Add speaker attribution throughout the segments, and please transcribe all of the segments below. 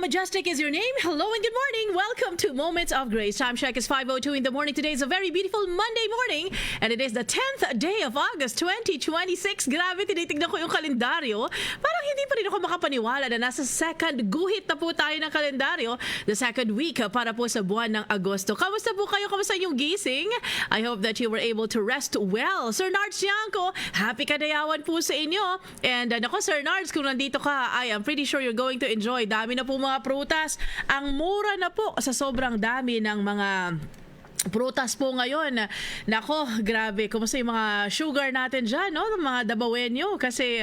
Speaker 1: Majestic is your name. Hello and good morning. Welcome to Moments of Grace. Time check is 5:02 in the morning. Today is a very beautiful Monday morning and it is the 10th day of August 2026. Grabe, tinitignan ko yung kalendaryo. Parang hindi pa rin ako makapaniwala na nasa second guhit na po tayo ng kalendaryo. The second week para po sa buwan ng Agosto. Kamusta po kayo? Kamusta yung gising? I hope that you were able to rest well. Sir Nards Yanko, happy kadayawan po sa inyo. And nako Sir Nards, kung nandito ka, I am pretty sure you're going to enjoy. Dami na po mga prutas. Ang mura na po sa sobrang dami ng mga prutas po ngayon. Nako, grabe. Kumusta yung mga sugar natin dyan, no? Mga dabawenyo. Kasi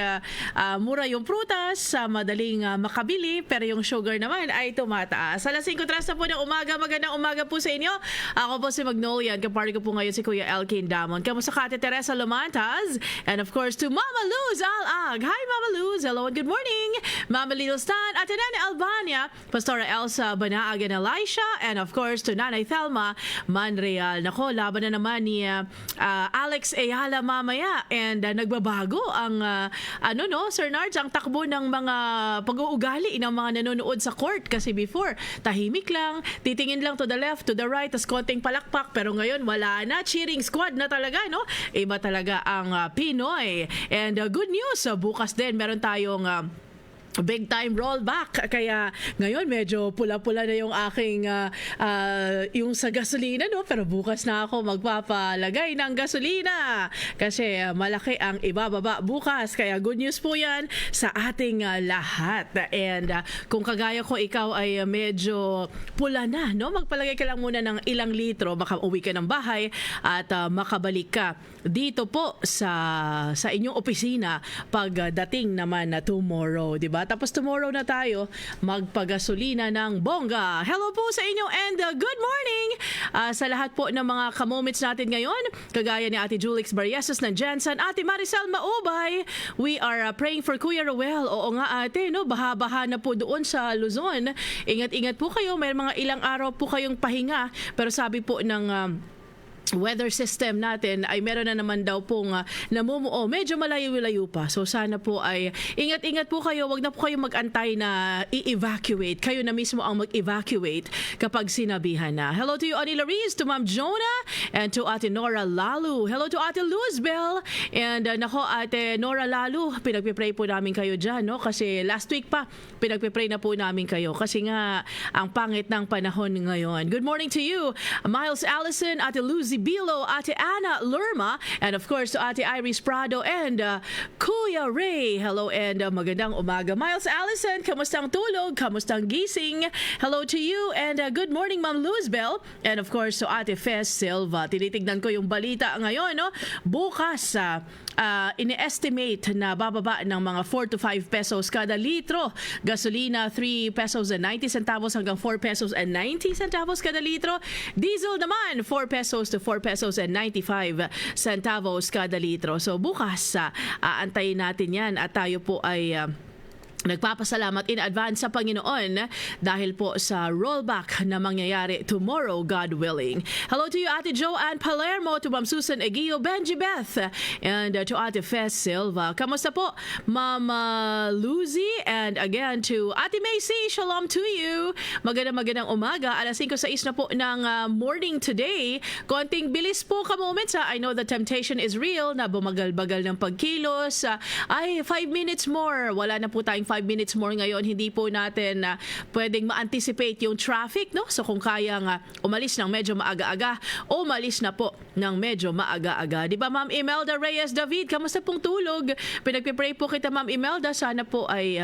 Speaker 1: mura yung prutas, madaling makabili, pero yung sugar naman ay tumataas. Alas 5:03 na po ng umaga. Magandang umaga po sa inyo. Ako po si Magnolia. Kapari ko po ngayon si Kuya Elkin Damon. Kamusta ka, Ate Teresa Lomantas? And of course, to Mama Luz Alag. Hi, Mama Luz. Hello and good morning. Mama Little Stan, Ate Nana Albania, Pastora Elsa Banaag and Elisha, and of course, to Nanay Thelma Manreal. Nako, laban na naman ni Alex Ayala mamaya and nagbabago ang Sir Nards, ang takbo ng mga pag-uugali ng mga nanonood sa court kasi before tahimik lang, titingin lang to the left, to the right, tas konting palakpak, pero ngayon wala na, cheering squad na talaga, no? Iba talaga ang Pinoy. And good news, bukas din meron tayong big time rollback. Kaya ngayon medyo pula-pula na yung aking yung sa gasolina, no? Pero bukas na ako magpapalagay ng gasolina kasi malaki ang ibababa bukas. Kaya good news po yan sa ating lahat. And kung kagaya ko, ikaw ay medyo pula na, no? Magpalagay ka lang muna ng ilang litro, baka uwi ka ng bahay at makabalik ka dito po sa inyong opisina pagdating naman na tomorrow, di ba? Tapos tomorrow na tayo magpagasolina ng bongga. Hello po sa inyo and good morning sa lahat po ng mga ka-moments natin ngayon. Kagaya ni Ate Julix Barriesas ng Jensen, Ate Maricel Maubay. We are praying for Kuya Roel. Oo nga ate, no? Baha-baha na po doon sa Luzon. Ingat-ingat po kayo. May mga ilang araw po kayong pahinga. Pero sabi po ng weather system natin ay meron na naman daw pong namumuo. Medyo malayo-layo pa. So sana po ay ingat-ingat po kayo. Huwag na po kayo mag-antay na i-evacuate. Kayo na mismo ang mag-evacuate kapag sinabihan na. Hello to you, Ani Lariz, to Ma'am Jonah, and to Ate Nora Lalu. Hello to Ate Luzbel. And nako, Ate Nora Lalu, pinagpipray po namin kayo dyan, no? Kasi last week pa, pinagpipray na po namin kayo. Kasi nga, ang pangit ng panahon ngayon. Good morning to you, Miles Allison, Ate Lucy Bilo, Ate Ana Lerma, and of course to Ate Iris Prado and Kuya Ray. Hello and magandang umaga. Miles Allison, kamustang tulog? Kamustang gising? Hello to you and good morning, Ma'am Luzbel. And of course to Ate Fez Silva. Tinitignan ko yung balita ngayon, no? Bukas, ini-estimate na bababa ng mga 4 to 5 pesos kada litro. Gasolina, 3 pesos and 90 centavos hanggang 4 pesos and 90 centavos kada litro. Diesel naman, 4 pesos to 4 pesos and 95 centavos kada litro. So bukas, aantayin natin yan at tayo po ay nagpapasalamat in advance sa Panginoon dahil po sa rollback na mangyayari tomorrow, God willing. Hello to you, Ate Joanne Palermo, to Ma'am Susan Egio, Benji Beth, and to Ate Fez Silva. Kamusta po, Mama Lucy? And again to Ate Macy, shalom to you. Magandang umaga. Alas 5:06 na po ng morning today. Konting bilis po ka-moments. I know the temptation is real na bumagal-bagal ng pagkilos. Ay, 5 minutes more. Wala na po tayong 5 minutes more ngayon. Hindi po natin pwedeng ma-anticipate yung traffic, no? So kung kayang umalis ng medyo maaga-aga, umalis na po ng medyo maaga-aga. Di ba, Ma'am Imelda Reyes David? Kamusta pong tulog? Pinagpipray po kita, Ma'am Imelda. Sana po ay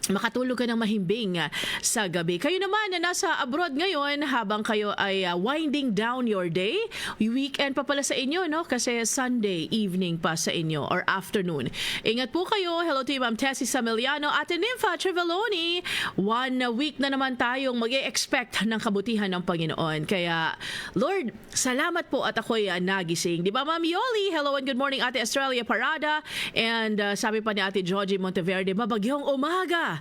Speaker 1: makatulog ka ng mahimbing sa gabi. Kayo naman na nasa abroad ngayon habang kayo ay winding down your day. Weekend pa pala sa inyo, no? Kasi Sunday evening pa sa inyo or afternoon. Ingat po kayo. Hello to you, Ma'am Tessie Samiliano, Ate Nympha Trevelloni. 1 week na naman tayong mag-e-expect ng kabutihan ng Panginoon. Kaya, Lord, salamat po at ako'y nagising. Di ba, Ma'am Yoli? Hello and good morning, Ate Australia Parada. And sabi pa ni Ate Georgie Monteverde, mabagyong umaga. pa.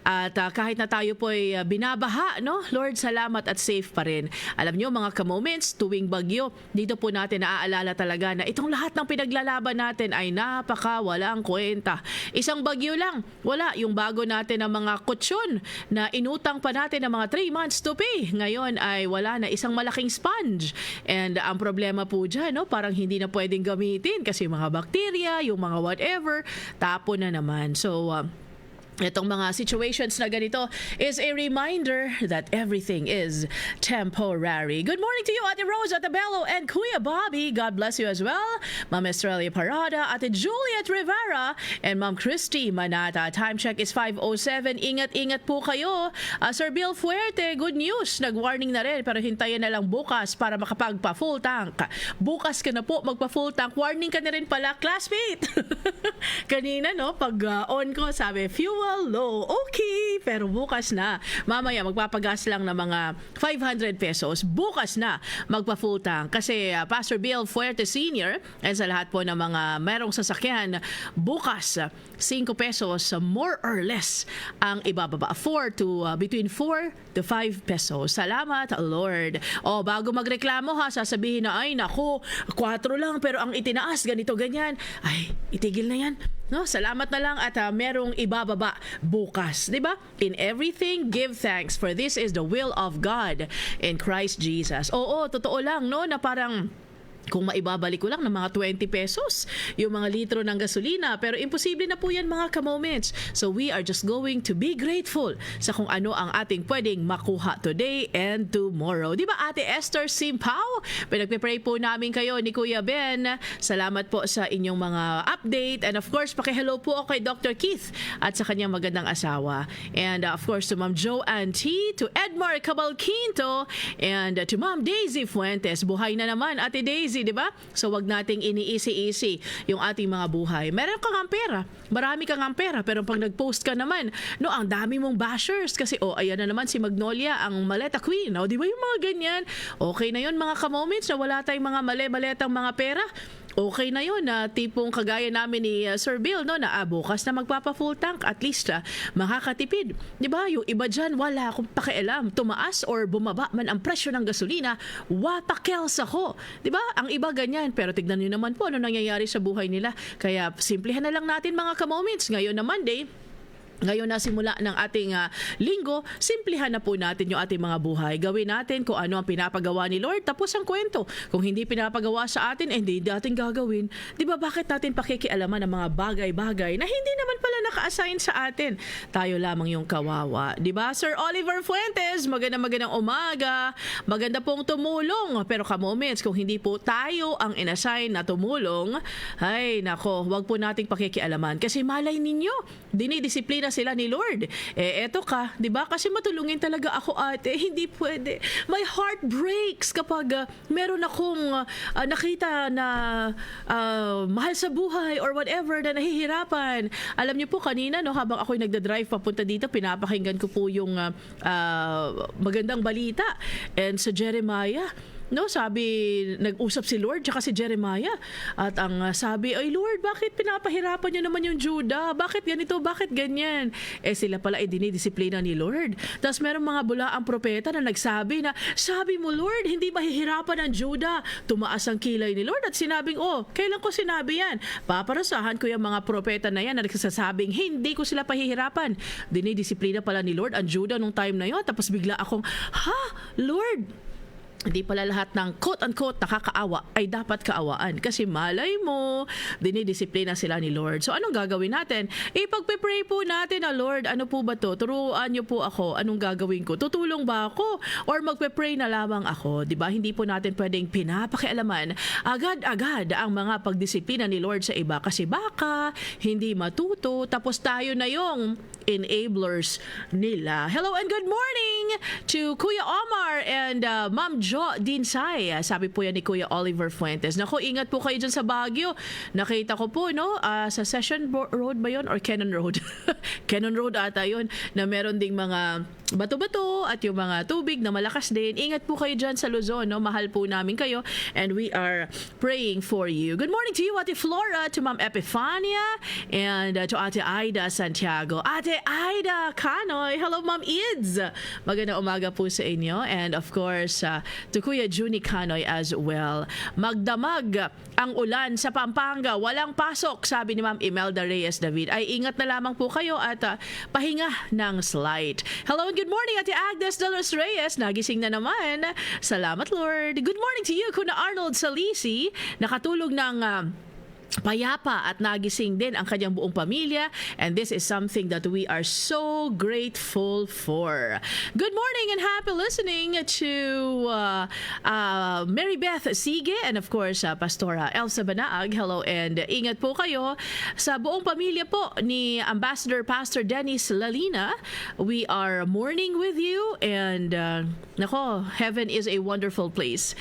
Speaker 1: At kahit na tayo po ay binabaha, no? Lord, salamat at safe pa rin. Alam nyo mga ka-moments, tuwing bagyo, dito po natin naaalala talaga na itong lahat ng pinaglalaban natin ay napaka walang kwenta. Isang bagyo lang, wala yung bago natin ng mga kutsyon na inutang pa natin ng mga 3 months to pay. Ngayon ay wala na, isang malaking sponge. And ang problema po dyan, no? Parang hindi na pwedeng gamitin kasi yung mga bakterya, yung mga whatever, tapon na naman. So, itong mga situations na ganito is a reminder that everything is temporary. Good morning to you, Ate Rose, Ate Bello, and Kuya Bobby. God bless you as well. Ma'am Estrella Parada, Ate Juliet Rivera, and Ma'am Christy Manata. Time check is 5:07. Ingat-ingat po kayo. Sir Bill Fuerte, good news. Nag-warning na rin pero hintayin na lang bukas para makapagpa-full tank. Bukas ka na po magpa-full tank. Warning ka na rin pala, classmate. Kanina, no, pag on ko, sabi, fuel low. Okay, pero bukas na. Mamaya magpapagas lang ng mga 500 pesos. Bukas na magpa-full tank. Kasi Pastor Bill Fuerte Sr. and sa lahat po ng mga merong sasakyan, bukas 5 pesos more or less ang ibababa. Between 4 to 5 pesos. Salamat, Lord. O, bago magreklamo ha, sasabihin na, ay naku, 4 lang pero ang itinaas, ganito, ganyan. Ay, itigil na yan. No, salamat na lang at merong ibababa bukas, 'di ba? In everything give thanks for this is the will of God in Christ Jesus. Oo, totoo lang no na parang kung maibabalik ko lang ng mga 20 pesos yung mga litro ng gasolina, pero imposible na po yan mga ka-moments. So we are just going to be grateful sa kung ano ang ating pwedeng makuha today and tomorrow. Di ba Ate Esther Simpao? Pinagpipray po namin kayo ni Kuya Ben. Salamat po sa inyong mga update, and of course paki-hello po ako kay Dr. Keith at sa kanyang magandang asawa, and of course to Ma'am Joanne T, to Edmar Cabalquinto, and to Ma'am Daisy Fuentes. Buhay na naman Ate Daisy, di ba? So wag nating iniisi-isi yung ating mga buhay. Meron kang ang pera, marami kang ang pera, pero pag nag-post ka naman, no, ang dami mong bashers kasi ayan na naman si Magnolia, ang maleta queen. No, di ba yung mga ganyan? Okay na yun mga ka-moments na wala tayong mga maletang mga pera. Okay na yun na tipong kagaya namin ni Sir Bill, no, na bukas na magpapa-full tank, at least makakatipid. Di ba? Yung iba dyan, wala akong pakialam. Tumaas or bumaba man ang presyo ng gasolina, wapakels ako. Di ba? Ang iba ganyan. Pero tignan nyo naman po ano nangyayari sa buhay nila. Kaya simplihan na lang natin mga ka-moments. Ngayon na Monday, ngayon na simula ng ating linggo, simplihan na po natin yung ating mga buhay. Gawin natin kung ano ang pinapagawa ni Lord, tapos ang kwento. Kung hindi pinapagawa sa atin, hindi natin gagawin. Di ba bakit natin pakikialaman ng mga bagay-bagay na hindi naman pala naka-assign sa atin? Tayo lamang yung kawawa. Di ba? Sir Oliver Fuentes, magandang umaga. Maganda pong tumulong. Pero ka-moments, kung hindi po tayo ang inassign na tumulong, ay nako, wag po nating pakikialaman. Kasi malay ninyo, dinidisiplina sila ni Lord. Eto ka, 'di ba? Kasi matulungin talaga ako, ate. Hindi pwede. My heart breaks kapag meron akong nakita na mahal sa buhay or whatever na nahihirapan. Alam niyo po kanina, no, habang ako'y nagda-drive papunta dito, pinapakinggan ko po yung magandang balita. And sa Jeremiah, no, sabi, nag-usap si Lord tsaka si Jeremiah. At ang sabi, ay Lord, bakit pinapahirapan niyo naman yung Judah? Bakit ganito? Bakit ganyan? Sila pala ay dinidisiplina ni Lord. Tapos merong mga bulaang propeta na nagsabi na, sabi mo Lord, hindi mahihirapan ang Judah. Tumaas ang kilay ni Lord at sinabing, kailan ko sinabi yan? Paparasahan ko yung mga propeta na yan na nagsasabing, hindi ko sila pahihirapan. Dinidisiplina pala ni Lord ang Judah nung time na yon. Tapos bigla akong, Lord, hindi pala lahat ng quote-unquote nakakaawa ay dapat kaawaan. Kasi malay mo, dinidisiplina sila ni Lord. So anong gagawin natin? Pagpe-pray po natin na Lord, ano po ba to? Turuan niyo po ako. Anong gagawin ko? Tutulong ba ako? Or magpe-pray na lamang ako? Diba? Hindi po natin pwedeng pinapakialaman agad-agad ang mga pagdisiplina ni Lord sa iba. Kasi baka hindi matuto. Tapos tayo na yung enablers nila. Hello and good morning to Kuya Omar and Ma'am Jo Dinsay. Sabi po yan ni Kuya Oliver Fuentes. Naku, ingat po kayo dyan sa Baguio. Nakita ko po, no, sa Session Road ba yun? Or Cannon Road? Cannon Road ata yun, na meron ding mga bato-bato at yung mga tubig na malakas din. Ingat po kayo dyan sa Luzon, no? Mahal po namin kayo and we are praying for you. Good morning to you, Ate Flora, to Ma'am Epifania, and to Ate Aida Santiago. Ate kay Ida Canoy. Hello, Ma'am Ids. Magandang umaga po sa inyo. And of course, to Kuya Junie Canoy as well. Magdamag ang ulan sa Pampanga. Walang pasok, sabi ni Ma'am Imelda Reyes David. Ay ingat na lamang po kayo at pahinga ng slight. Hello and good morning, Ate Agnes de los Reyes. Nagising na naman. Salamat, Lord. Good morning to you, Kuna Arnold Salisi. Nakatulog ng payapa at nagising din ang kanyang buong pamilya, and this is something that we are so grateful for. Good morning and happy listening to Mary Beth Sige and of course Pastora Elsa Banaag. Hello and ingat po kayo sa buong pamilya po ni Ambassador Pastor Dennis Lalina. We are mourning with you and nako, heaven is a wonderful place.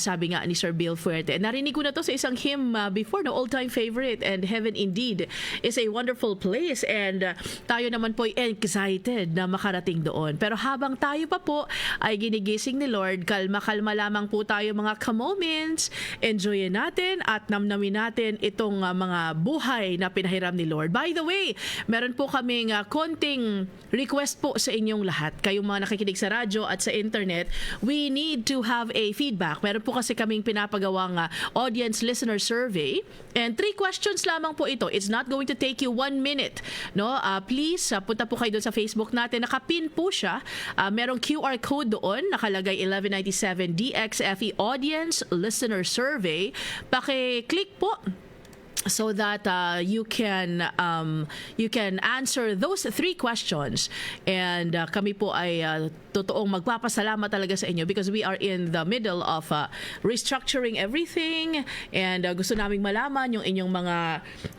Speaker 1: Sabi nga ni Sir Bill Fuerte. Narinig ko na to sa isang hymn before, no, all-time favorite, and heaven indeed is a wonderful place, and tayo naman po ay excited na makarating doon. Pero habang tayo pa po ay ginigising ni Lord, kalma-kalma lamang po tayo mga ka-moments, enjoyin natin at namnamin natin itong mga buhay na pinahiram ni Lord. By the way, meron po kaming konting request po sa inyong lahat. Kayong mga nakikinig sa radyo at sa internet, we need to have a feedback. Meron po kasi kaming pinapagawang audience listener survey. And 3 questions lamang po ito. It's not going to take you 1 minute. No? Please, punta po kayo doon sa Facebook natin. Nakapin po siya. Merong QR code doon. Nakalagay 1197 DXFE Audience Listener Survey. Paki-click po so that you can answer those 3 questions. And kami po ay totoong magpapasalamat talaga sa inyo because we are in the middle of restructuring everything, and gusto naming malaman yung inyong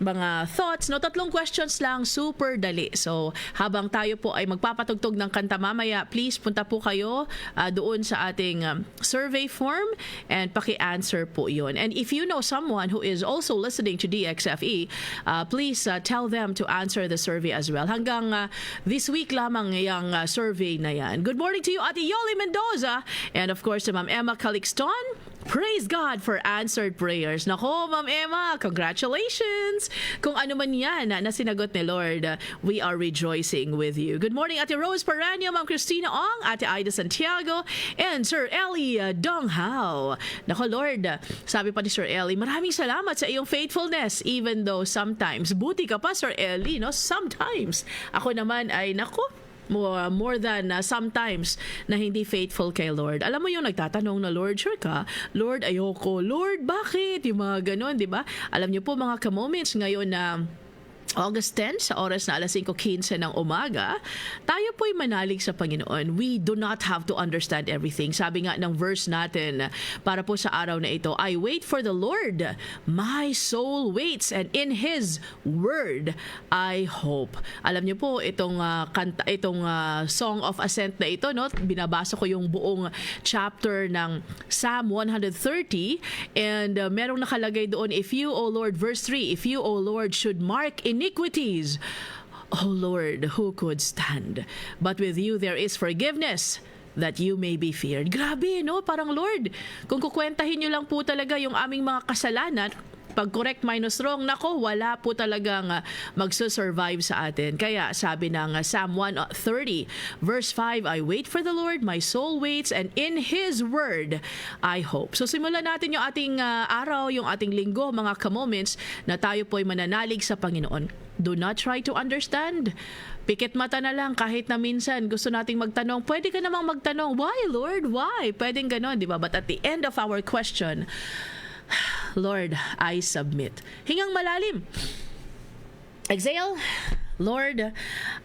Speaker 1: mga thoughts. No, 3 questions lang, super dali. So habang tayo po ay magpapatugtog ng kanta mamaya, please punta po kayo doon sa ating survey form and paki-answer po yun. And if you know someone who is also listening to DXFE, please tell them to answer the survey as well. Hanggang this week lamang yung survey na yan. Good morning to you, Ate Yoli Mendoza, and of course to Ma'am Emma Calixton. Praise God for answered prayers. Nako, Ma'am Emma, congratulations! Kung ano man yan na sinagot ni Lord, we are rejoicing with you. Good morning, Ate Rose Paranio, Ma'am Christina Ong, Ate Aida Santiago, and Sir Eli Donghao. Nako, Lord, sabi pa ni Sir Eli, maraming salamat sa iyong faithfulness, even though sometimes, buti ka pa, Sir Eli, no? Sometimes, ako naman ay, nako, more than sometimes na hindi faithful kay Lord. Alam mo yung nagtatanong na, Lord, sure ka? Lord, ayoko. Lord, bakit? Yung mga ganon, di ba? Alam niyo po mga ka-moments ngayon na August 10 sa oras na 5:15 ng umaga, tayo po'y manalig sa Panginoon. We do not have to understand everything. Sabi nga ng verse natin para po sa araw na ito, I wait for the Lord, my soul waits, and in His word I hope. Alam niyo po itong Song of Ascent na ito, no? Binabasa ko yung buong chapter ng Psalm 130, and merong nakalagay doon, if you, O Lord, verse 3, if you, O Lord, should mark iniquities, O Lord, who could stand? But with you there is forgiveness, that you may be feared. Grabe, no? Parang Lord, kung kukwentahin nyo lang po talaga yung aming mga kasalanan, pag correct minus wrong, nako, wala po talagang magsusurvive sa atin. Kaya sabi ng Psalm 130, verse 5, I wait for the Lord, my soul waits, and in His word I hope. So simulan natin yung ating araw, yung ating linggo, mga ka-moments, na tayo po'y mananalig sa Panginoon. Do not try to understand. Pikit mata na lang kahit na minsan gusto nating magtanong. Pwede ka namang magtanong, why Lord? Why? Pwedeng ganon, di ba? But at the end of our question, Lord, I submit. Hingang malalim. Exhale. Lord,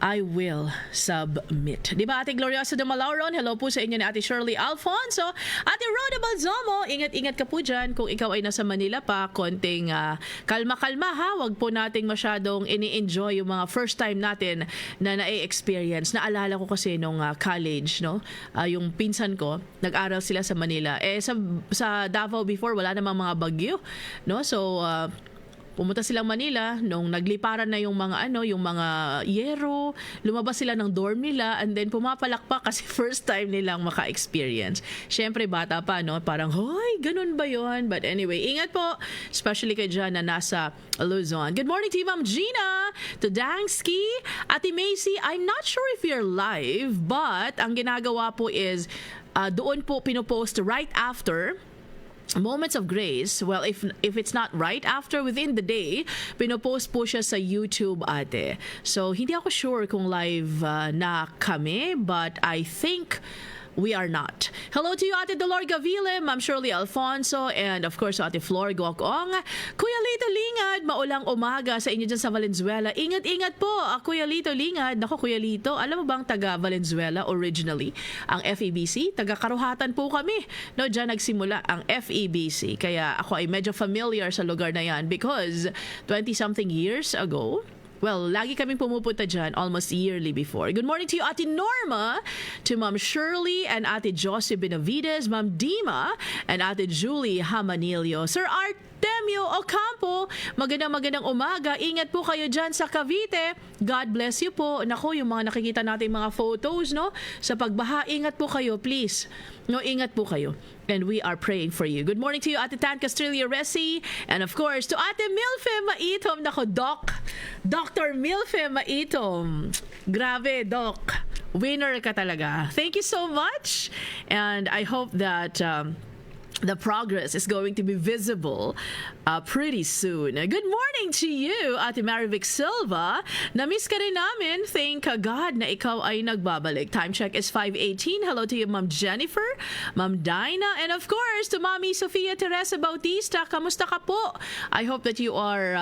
Speaker 1: I will submit. Di ba, Ate Gloriosa de Malauron? Hello po sa inyo ni Ate Shirley Alfonso. Ate Rhoda Balzomo, ingat-ingat ka po dyan. Kung ikaw ay nasa Manila pa, konting kalma-kalma ha. Huwag po nating masyadong ini-enjoy yung mga first time natin na na-experience. Naalala ko kasi nung college, no? Yung pinsan ko, nag-aral sila sa Manila. Sa Davao before, wala namang mga bagyo. No? So, pumunta silang Manila nung nagliparan na yung mga yung mga yero, lumabas sila ng dorm nila and then pumapalakpak kasi first time nilang maka-experience. Syempre bata pa, no? Parang, hoy, ganun ba yun? But anyway, ingat po, especially kay dyan na nasa Luzon. Good morning to you, Ma'am Gina, to Dangsky, Ate Macy. I'm not sure if you're live, but ang ginagawa po is, doon po pinopost right after Moments of Grace. Well, if it's not right after, within the day, pinopost po siya sa YouTube, ate. So, hindi ako sure kung live na kami, but I think we are not. Hello to you, Ate Dolor Gavile, Ma'am Shirley Alfonso, and of course, Ate Flor Gokong. Kuya Lito Lingad, maulang umaga sa inyo dyan sa Valenzuela. Ingat-ingat po, Kuya Lito Lingad. Naku, Kuya Lito, alam mo bang taga Valenzuela originally? Ang FEBC, taga Karuhatan po kami. No, dyan nagsimula ang FEBC. Kaya ako ay medyo familiar sa lugar na yan because 20-something years ago, well, lagi kaming pumupunta dyan almost yearly before. Good morning to you, Ate Norma, to Ma'am Shirley and Ate Josie Benavides, Ma'am Dima, and Ate Julie Hamanilio. Sir Artemio Ocampo, magandang umaga. Ingat po kayo dyan sa Cavite. God bless you po. Naku, yung mga nakikita natin mga photos, no? Sa pagbaha, ingat po kayo, please. No, ingat po kayo. And we are praying for you. Good morning to you, Ate Tan Castrillo Resi. And of course, to Ate Milfe Maitom. Nako, Dr. Milfe Maitom. Grabe, Doc. Winner ka talaga. Thank you so much. And I hope that the progress is going to be visible pretty soon. Good morning to you, Ate Marivic Silva. Na-miss ka rin namin. Thank God na ikaw ay nagbabalik. Time check is 5:18. Hello to you, Ma'am Jennifer, Ma'am Dinah, and of course, to Mami Sofia Teresa Bautista. Kamusta ka po? I hope that you are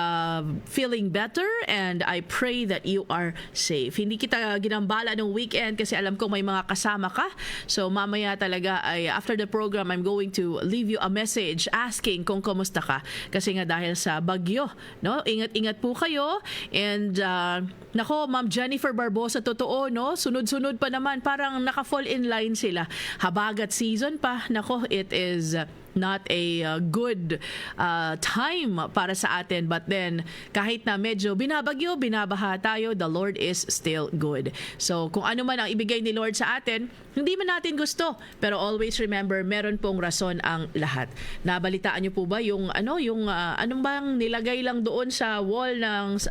Speaker 1: feeling better and I pray that you are safe. Hindi kita ginambala nung weekend kasi alam ko may mga kasama ka. So mamaya talaga ay after the program, I'm going to leave you a message asking kung kumusta ka kasi nga dahil sa bagyo, no? Ingat-ingat po kayo and nako, Ma'am Jennifer Barbosa, totoo, no? Sunod-sunod pa naman, parang naka-fall in line sila. Habagat season pa. Nako, it is not a good time para sa atin, but then kahit na medyo binabagyo, binabaha tayo, the Lord is still good. So kung ano man ang ibigay ni Lord sa atin, hindi man natin gusto, pero always remember, meron pong rason ang lahat. Nabalitaan niyo po ba yung anong bang nilagay lang doon sa wall ng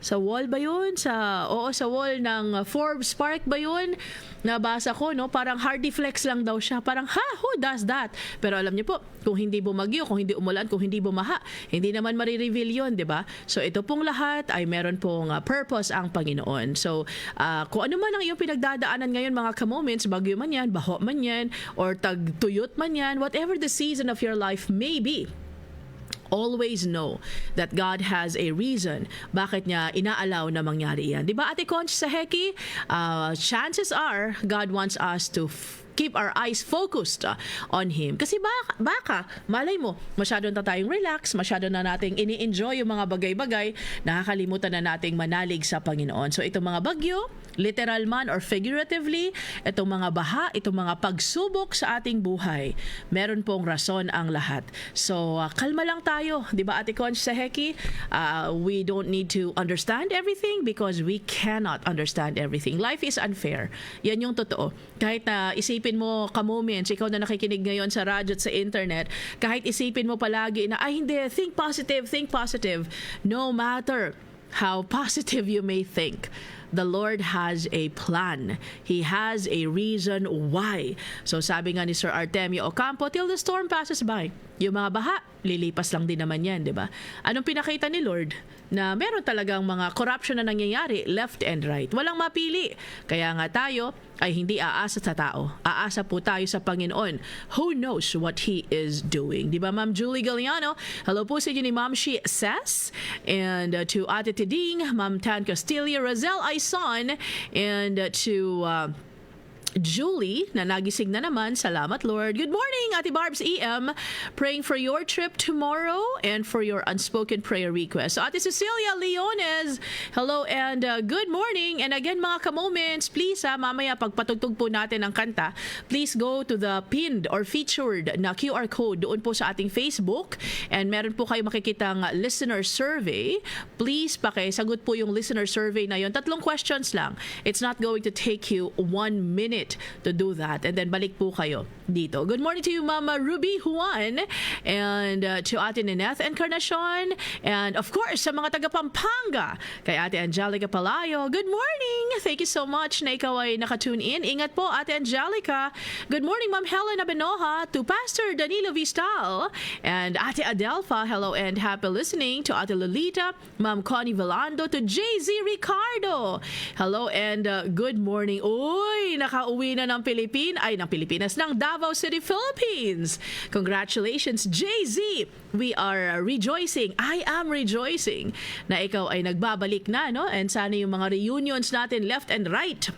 Speaker 1: sa wall ba yun? Sa wall ng Forbes Park ba yun? Nabasa ko, no? Parang Hardy Flex lang daw siya. Parang, who does that? Pero alam niyo po, kung hindi bumagyo, kung hindi umulan, kung hindi bumaha, hindi naman marireveal yun, di ba? So ito pong lahat ay meron pong purpose ang Panginoon. So kung ano man ang iyong pinagdadaanan ngayon, mga ka-moments, bagyo man yan, baho man yan, or tagtuyot man yan, whatever the season of your life may be, always know that God has a reason bakit niya inaalaw na mangyari yan. Diba, Ate Conch sa Heki? Chances are, God wants us to keep our eyes focused on Him. Kasi baka, malay mo, masyado na tayong relax, masyado na nating ini-enjoy yung mga bagay-bagay, nakakalimutan na nating manalig sa Panginoon. So itong mga bagyo, literal man or figuratively, itong mga baha, itong mga pagsubok sa ating buhay, meron pong rason ang lahat. So kalma lang tayo, di ba, Ate Conch sa Heki? We don't need to understand everything because we cannot understand everything. Life is unfair. Yan yung totoo. Kahit na isipin mo ka-moments, ikaw na nakikinig ngayon sa radyo at sa internet, kahit isipin mo palagi na, hindi, think positive. No matter how positive you may think, the Lord has a plan. He has a reason why. So sabi nga ni Sir Artemio Ocampo, till the storm passes by. Yung mga baha, lilipas lang din naman yan, di ba? Anong pinakita ni Lord? Na meron talagang mga corruption na nangyayari left and right. Walang mapili. Kaya nga tayo ay hindi aasa sa tao. Aasa po tayo sa Panginoon. Who knows what He is doing? Di ba, Ma'am Julie Galliano? Hello po sa inyo ni Ma'am Shi Ses. And to Ate Tiding, Ma'am Tan Castillo, Razel Aison, and to Julie, na nagising na naman. Salamat, Lord. Good morning, Ate Barb's EM. Praying for your trip tomorrow and for your unspoken prayer request. So, Ate Cecilia Leones, hello and good morning. And again, mga ka-moments, please mamaya pagpatugtog po natin ang kanta, please go to the pinned or featured na QR code doon po sa ating Facebook. And meron po kayo makikitang listener survey. Please pakisagot po yung listener survey na yon. 3 questions lang. It's not going to take you 1 minute to do that, and then balik po kayo dito. Good morning to you, Mama Ruby Juan, and to Ate Nineth Encarnacion, and of course sa mga taga Pampanga, kay Ate Angelica Palayo. Good morning, thank you so much na ikaw ay nakatune in. Ingat po, Ate Angelica. Good morning, Ma'am Helena Benoha, to Pastor Danilo Vistal, and Ate Adelfa. Hello and happy listening. To Ate Lolita, Ma'am Connie Velando, to JZ Ricardo. Hello and good morning. Uy, nakauwi na ng Pilipinas, ng Davao City, Philippines. Congratulations, JZ. We are rejoicing. I am rejoicing na ikaw ay nagbabalik na, no? And sana yung mga reunions natin left and right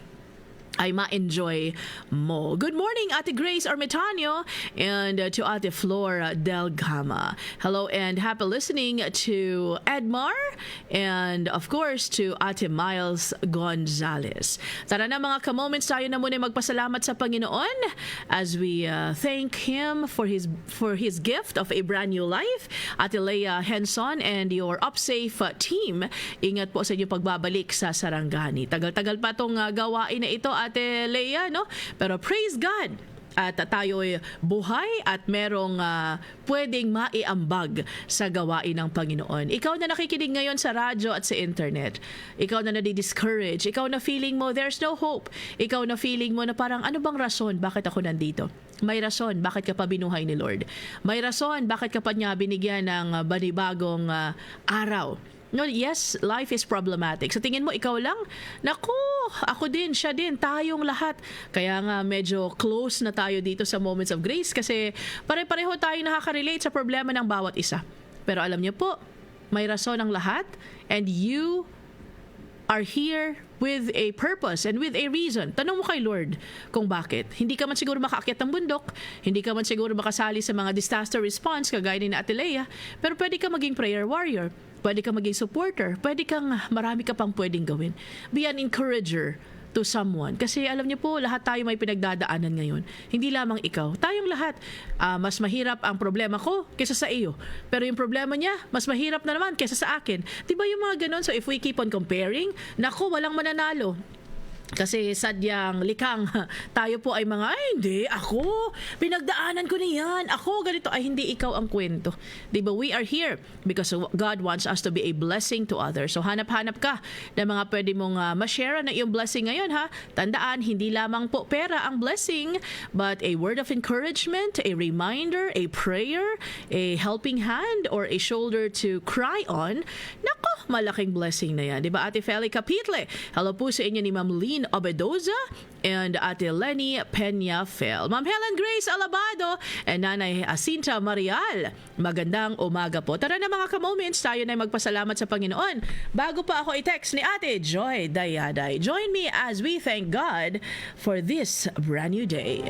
Speaker 1: ay ma-enjoy mo. Good morning, Ate Grace Armitanio, and to Ate Flora Del Gama. Hello and happy listening to Edmar, and of course to Ate Miles Gonzalez. Tara na mga ka-moments, tayo na muna magpasalamat sa Panginoon as we thank Him for His gift of a brand new life. Ate Leia Henson and your UpSafe team, ingat po sa inyong pagbabalik sa Sarangani. Tagal-tagal pa itong gawain na ito, Ate Leia, no? Pero praise God at tayo'y buhay at merong pwedeng maiambag sa gawain ng Panginoon. Ikaw na nakikinig ngayon sa radyo at sa internet, ikaw na nadi-discourage, ikaw na feeling mo there's no hope, ikaw na feeling mo na parang ano bang rason bakit ako nandito? May rason bakit ka pa binuhay ni Lord. May rason bakit ka pa niya binigyan ng banibagong araw. No, yes, life is problematic. Sa tingin mo, ikaw lang? Naku, ako din, siya din, tayong lahat. Kaya nga medyo close na tayo dito sa Moments of Grace kasi pare-pareho tayong nakaka-relate sa problema ng bawat isa. Pero alam niyo po, may rason ang lahat, and you are here with a purpose and with a reason. Tanong mo kay Lord kung bakit. Hindi ka man siguro makaakyat ng bundok, hindi ka man siguro makasali sa mga disaster response kagaya ni Ate Leia, pero pwede ka maging prayer warrior. Pwede kang maging supporter. Pwede kang, marami ka pang pwedeng gawin. Be an encourager to someone. Kasi alam niyo po, lahat tayo may pinagdadaanan ngayon. Hindi lamang ikaw. Tayong lahat. Mas mahirap ang problema ko kaysa sa iyo. Pero yung problema niya, mas mahirap na naman kaysa sa akin. Diba yung mga ganun? So if we keep on comparing, naku, walang mananalo. Kasi sadyang likang tayo po ay mga, ay hindi, ako, pinagdaanan ko na yan, ako ganito, ay hindi ikaw ang kwento. Diba, we are here because God wants us to be a blessing to others. So hanap-hanap ka na mga pwede mong ma-share na iyong blessing ngayon, ha. Tandaan, hindi lamang po pera ang blessing, but a word of encouragement, a reminder, a prayer, a helping hand, or a shoulder to cry on. Nako, malaking blessing na yan. Diba, Ate Feli Capitle, hello po sa inyo ni Ma'am Lynn Obedoza and Ate Lenny Peñafel. Ma'am Helen Grace Alabado and Nanay Asinta Marial. Magandang umaga po. Tara na mga ka-moments, tayo na magpasalamat sa Panginoon. Bago pa ako i-text ni Ate Joy Dayaday. Join me as we thank God for this brand new day.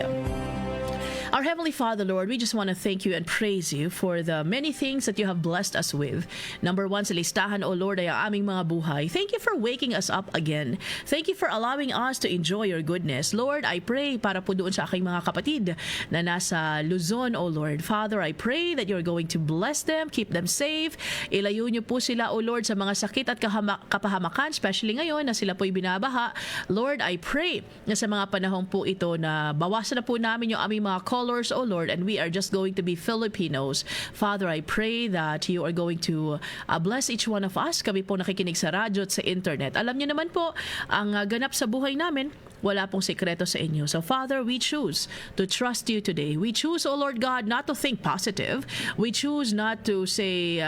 Speaker 1: Our Heavenly Father, Lord, we just want to thank you and praise you for the many things that you have blessed us with. Number 1 sa listahan, O Lord, ay ang aming mga buhay. Thank you for waking us up again. Thank you for allowing us to enjoy your goodness. Lord, I pray para po doon sa aking mga kapatid na nasa Luzon, O Lord. Father, I pray that you're going to bless them, keep them safe. Ilayo niyo po sila, O Lord, sa mga sakit at kapahamakan, especially ngayon na sila po'y binabaha. Lord, I pray na sa mga panahon po ito na bawasan na po namin yung aming mga colors, O Lord, and we are just going to be Filipinos. Father, I pray that you are going to bless each one of us. Kami po nakikinig sa radyo at sa internet. Alam niyo naman po, ang ganap sa buhay namin, wala pong sekreto sa inyo. So Father, we choose to trust you today. We choose, O Lord God, not to think positive. We choose not to say,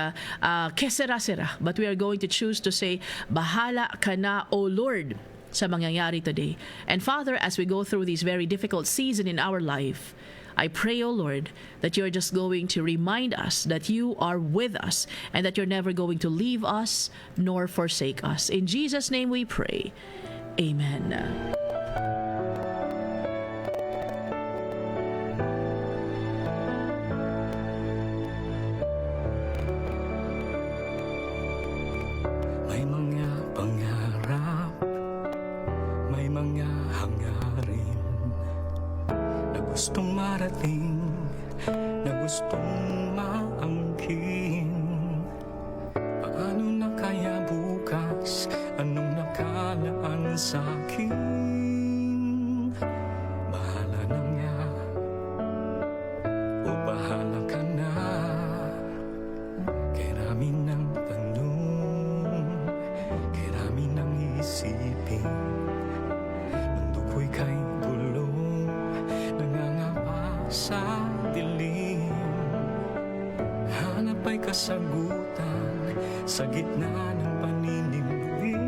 Speaker 1: que sera, but we are going to choose to say, bahala ka na, O Lord, sa mangyayari today. And Father, as we go through this very difficult season in our life, I pray, O Lord, that you're just going to remind us that you are with us and that you're never going to leave us nor forsake us. In Jesus' name we pray. Amen.
Speaker 2: kaya hangarin na gustong marating, na gustong maangkin? Paano na kaya bukas? Anong nakalaan sa'kin? Bahala na nga, o bahala ka na. Karami ng tanong, karami ng isipin. Mundo ko'y kay gulo, nangangapa sa dilim. Hanap ay kasagutan sa gitna ng paninibig.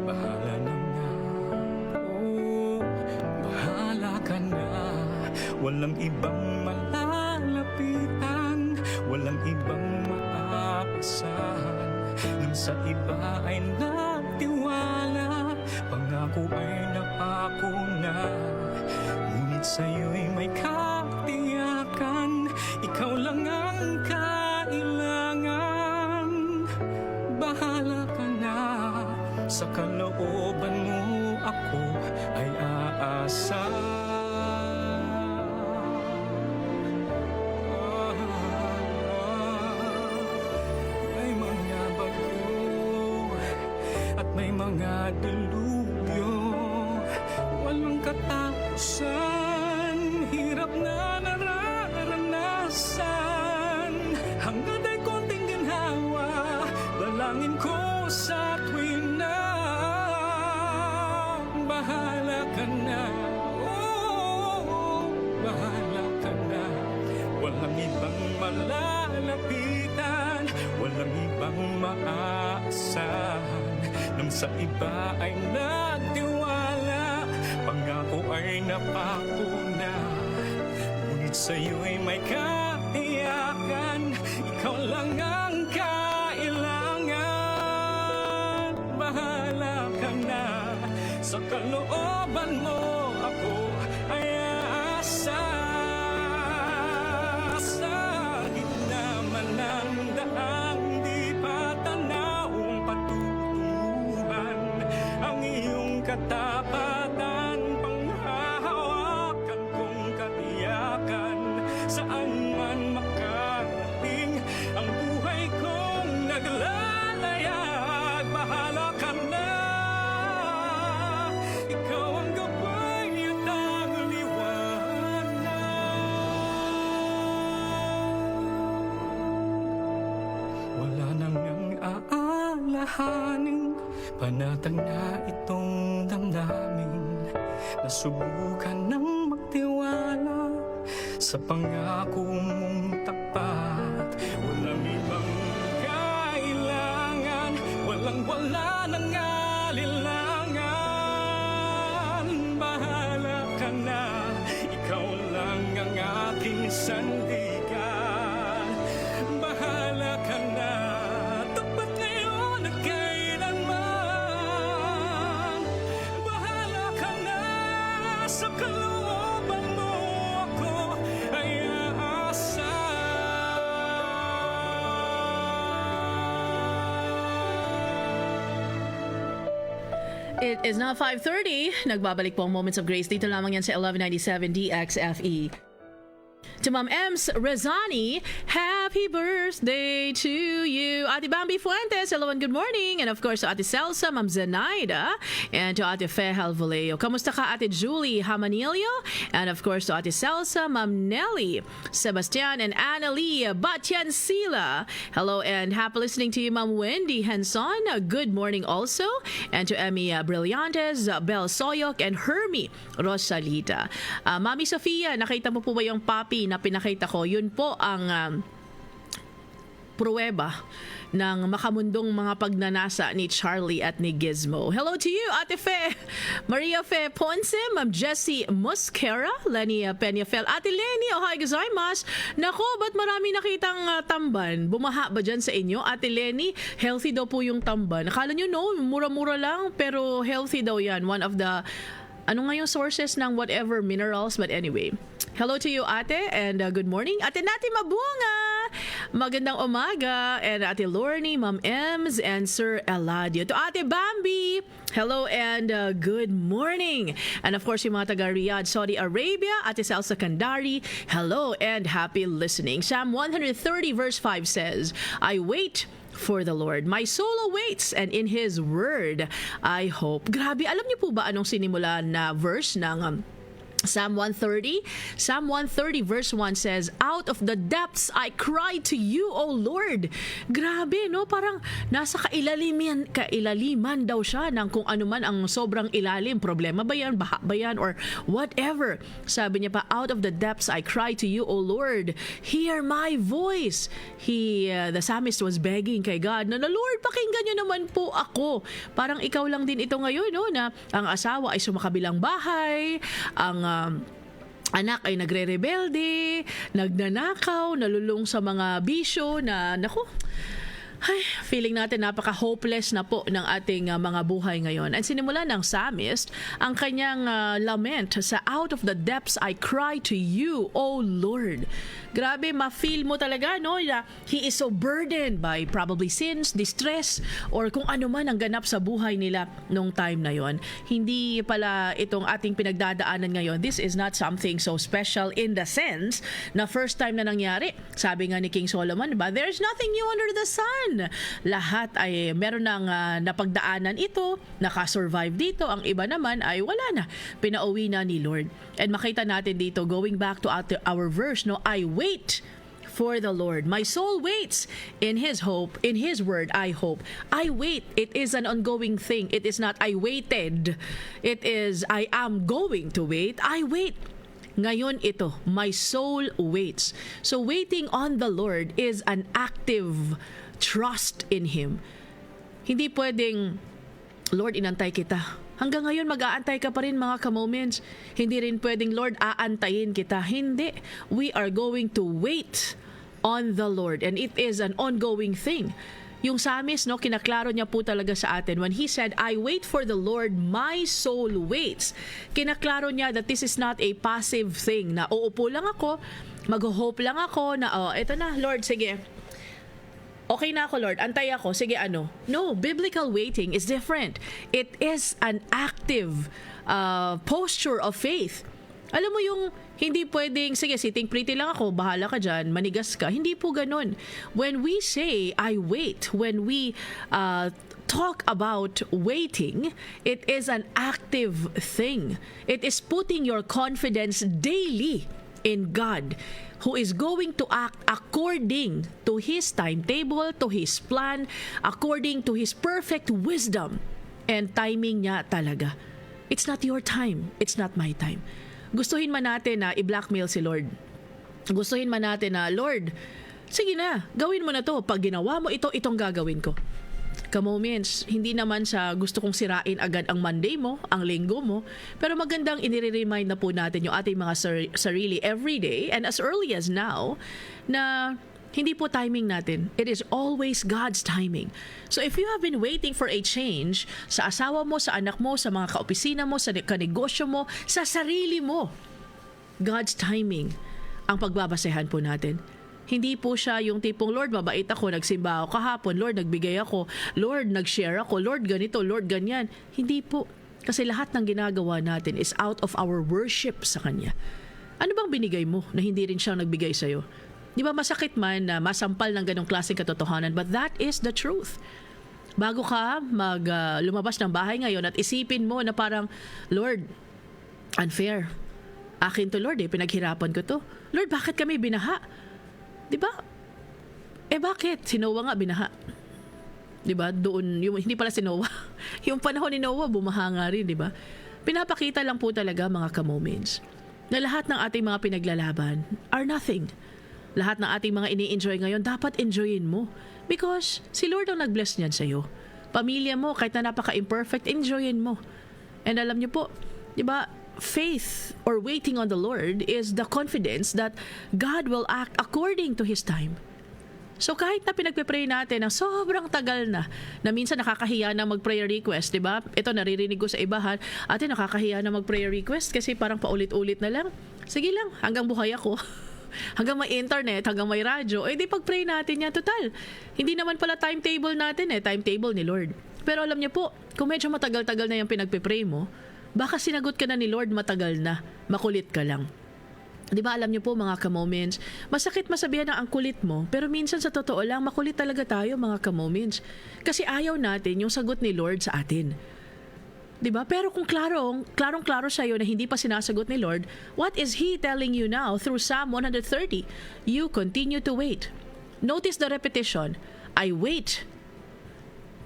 Speaker 2: Bahala na nga, oh, bahala ka na. Walang ibang malalapitan, walang ibang maaasahan. Nang sa iba ay nagtiwala, pangako ay napako na. Ngunit sa'yo'y may katiyakan, ikaw lang ang kailangan. Bahala ka na, sa kalooban mo ako ay aasa. May mga bagyo at may mga dilubyo, walang katapusan, hirap na nararanasan. Hanggang ay konting ginhawa, dalangin ko sa tuwing na bahala ka na, oh, bahala ka na. Walang ibang malalapitan, walang ibang maaasahan. Nang sa iba ay nagtiwala, pangako ay napako na. Ngunit sa'yo'y may katiyakan, ikaw lang ang kailangan. Bahala ka na, sa kalooban mo ako ay aasa. Sa gitna man ng daang di pa tanawang patutunguhan, ang iyong katapatan, panghahawakan kong katiyakan. Saan man makarating ang buhay kong naglalayag, bahala ka na. Ikaw ang gabay at ang liwanag. Wala nang ang aalahanin, panatag na itong damdamin. Nasubukan ng magtiwala sa pangako mong tapat. Walang ibang kailangan, walang-wala nang alilangan. Bahala ka na, ikaw lang ang aking sandigan. Bahala ka na, tapat ngayon at kailanman. Bahala ka na, sa kalooban mo ako ay aasa.
Speaker 1: It is now 5:30. Nagbabalik po ang Moments of Grace. Dito lamang yan sa 1197 DXFE. To Ma'am Ems Rezani, happy birthday to you. Ate Bambi Fuentes, hello and good morning. And of course, to Ate Celsa, Ma'am Zenaida, and to Ate Fehal Voleo. Kamusta ka, Ate Julie Hamanilio? And of course, to Ate Celsa, Ma'am Nelly, Sebastian, and Annalie Batyan Sila. Hello and happy listening to you, Ma'am Wendy Henson. Good morning also. And to Emmy Brillantes, Bel Soyok, and Hermie Rosalita. Mami Sofia, nakita mo po ba yung papi na pinakita ko? Yun po ang pruweba ng makamundong mga pagnanasa ni Charlie at ni Gizmo. Hello to you, Ate Fe, Maria Fe Ponce, Ma'am Jessie Mosquera, Lenny Peñafel, Ate Lenny, ohay gozaimasu. Nako, ba't marami nakitang tamban? Bumaha ba dyan sa inyo? Ate Lenny, healthy daw po yung tamban. Akala nyo, no, mura-mura lang, pero healthy daw yan. One of the ano nga yung sources ng whatever minerals, but anyway. Hello to you, Ate, and good morning. Ate Nati Mabunga! Magandang umaga. And Ate Lorne, Ma'am Ems, and Sir Eladio. To Ate Bambi, hello and good morning. And of course, yung mga taga Riyadh, Saudi Arabia, Ate Salsa Kandari, hello and happy listening. Psalm 130 verse 5 says, I wait for the Lord. My soul awaits and in His word I hope. Grabe, alam niyo po ba anong sinimulan na verse ng Psalm 130? Psalm 130 verse 1 says, out of the depths I cry to you, O Lord. Grabe, no? Parang nasa kailaliman daw siya ng kung ano man ang sobrang ilalim. Problema ba yan? Baha ba yan? Or whatever. Sabi niya pa, out of the depths I cry to you, O Lord. Hear my voice. The psalmist was begging kay God na, Lord, pakinggan niyo naman po ako. Parang ikaw lang din ito ngayon, no? Na ang asawa ay sumakabilang bahay, ang anak ay nagre-rebelde, nagnanakaw, nalulung sa mga bisyo na, naku, ay, feeling natin napaka-hopeless na po ng ating mga buhay ngayon. And sinimula ng psalmist ang kanyang lament sa out of the depths I cry to you, O Lord. Grabe, ma-feel mo talaga, no, na he is so burdened by probably sins, distress, or kung ano man ang ganap sa buhay nila nung time na yon. Hindi pala itong ating pinagdadaanan ngayon, this is not something so special in the sense na first time na nangyari. Sabi nga ni King Solomon, ba, there's nothing new under the sun. Lahat ay meron ng napagdaanan ito, nakasurvive dito, ang iba naman ay wala na, pinauwi na ni Lord. And makita natin dito, going back to our verse, no, I wait for the Lord. My soul waits in His hope, in His word I hope. I wait. It is an ongoing thing. It is not I waited. It is I am going to wait. I wait. Ngayon ito, my soul waits. So waiting on the Lord is an active trust in Him. Hindi pwedeng, Lord, inantay kita. Hanggang ngayon, mag-aantay ka pa rin, mga ka-moments. Hindi rin pwedeng, Lord, aantayin kita. Hindi. We are going to wait on the Lord. And it is an ongoing thing. Yung psalmist, no, kinaklaro niya po talaga sa atin. When he said, I wait for the Lord, my soul waits. Kinaklaro niya that this is not a passive thing, na uupo lang ako, mag-hope lang ako, na, oh, eto na, Lord, sige, okay na ako, Lord, antay ako, sige, ano. No, biblical waiting is different. It is an active posture of faith. Alam mo yung hindi pwedeng, sige, sitting pretty lang ako, bahala ka dyan, manigas ka. Hindi po ganun. When we say, I wait, when we talk about waiting, it is an active thing. It is putting your confidence daily in God, who is going to act according to His timetable, to His plan, according to His perfect wisdom and timing niya talaga. It's not your time. It's not my time. Gustuhin man natin na i-blackmail si Lord. Gustuhin man natin na, Lord, sige na, gawin mo na to. Pag ginawa mo ito, itong gagawin ko. Ka-moments, hindi naman sa gusto kong sirain agad ang Monday mo, ang linggo mo, pero magandang inire-remind na po natin yung ating mga sarili every day and as early as now na hindi po timing natin. It is always God's timing. So if you have been waiting for a change sa asawa mo, sa anak mo, sa mga kaopisina mo, sa kanegosyo mo, sa sarili mo, God's timing ang pagbabasehan po natin. Hindi po siya yung tipong, Lord, mabait ako, nagsimba ako kahapon, Lord, nagbigay ako, Lord, nag-share ako, Lord, ganito, Lord, ganyan. Hindi po. Kasi lahat ng ginagawa natin is out of our worship sa Kanya. Ano bang binigay mo na hindi rin siya nagbigay sa'yo? Di ba masakit man na masampal ng ganong klaseng katotohanan, but that is the truth. Bago ka lumabas ng bahay ngayon at isipin mo na parang, Lord, unfair. Akin to, Lord, pinaghirapan ko to. Lord, bakit kami binaha? Diba? Bakit? Si Noah nga binaha. Diba? Doon, hindi pala si Noah. Yung panahon ni Noah, bumaha nga rin, diba? Pinapakita lang po talaga, mga ka-moments, na lahat ng ating mga pinaglalaban are nothing. Lahat ng ating mga ini-enjoy ngayon, dapat enjoyin mo. Because si Lord ang nag-bless niyan sa'yo. Pamilya mo, kahit na napaka-imperfect, enjoyin mo. And alam niyo po, diba, faith or waiting on the Lord is the confidence that God will act according to His time. So kahit na pinagpe-pray natin ng sobrang tagal na minsan nakakahiya na mag-prayer request, diba? Ito naririnig ko sa ibahan, ate nakakahiya na mag-prayer request kasi parang paulit-ulit na lang. Sige lang, hanggang buhay ako. hanggang may internet, hanggang may radyo, di pag-pray natin yan. Total, hindi naman pala timetable natin timetable ni Lord. Pero alam niyo po, kung medyo matagal-tagal na yung pinagpe-pray mo, baka sinagot ka na ni Lord matagal na, makulit ka lang. Di ba alam niyo po mga ka-moments, masakit masabihan na ang kulit mo, pero minsan sa totoo lang, makulit talaga tayo mga ka-moments. Kasi ayaw natin yung sagot ni Lord sa atin. Di ba? Pero kung klarong-klaro sa'yo na hindi pa sinasagot ni Lord, what is He telling you now through Psalm 130? You continue to wait. Notice the repetition. I wait.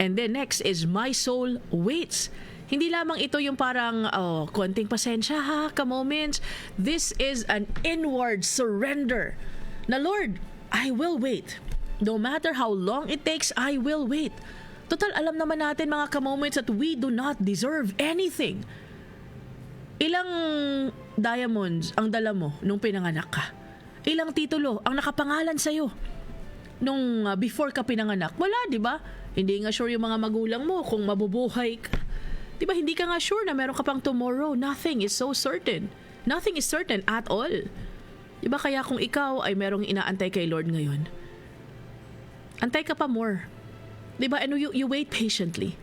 Speaker 1: And then next is my soul waits. Hindi lamang ito yung parang, konting pasensya ha, ka-moments. This is an inward surrender. Na Lord, I will wait. No matter how long it takes, I will wait. Total, alam naman natin mga ka-moments that we do not deserve anything. Ilang diamonds ang dala mo nung pinanganak ka? Ilang titulo ang nakapangalan sa'yo nung before ka pinanganak? Wala, di ba? Hindi nga sure yung mga magulang mo kung mabubuhay ka. Di ba, hindi ka nga sure na meron ka pang tomorrow. Nothing is so certain. Nothing is certain at all. Di ba, kaya kung ikaw ay merong inaantay kay Lord ngayon, antay ka pa more. Di ba, and you wait patiently.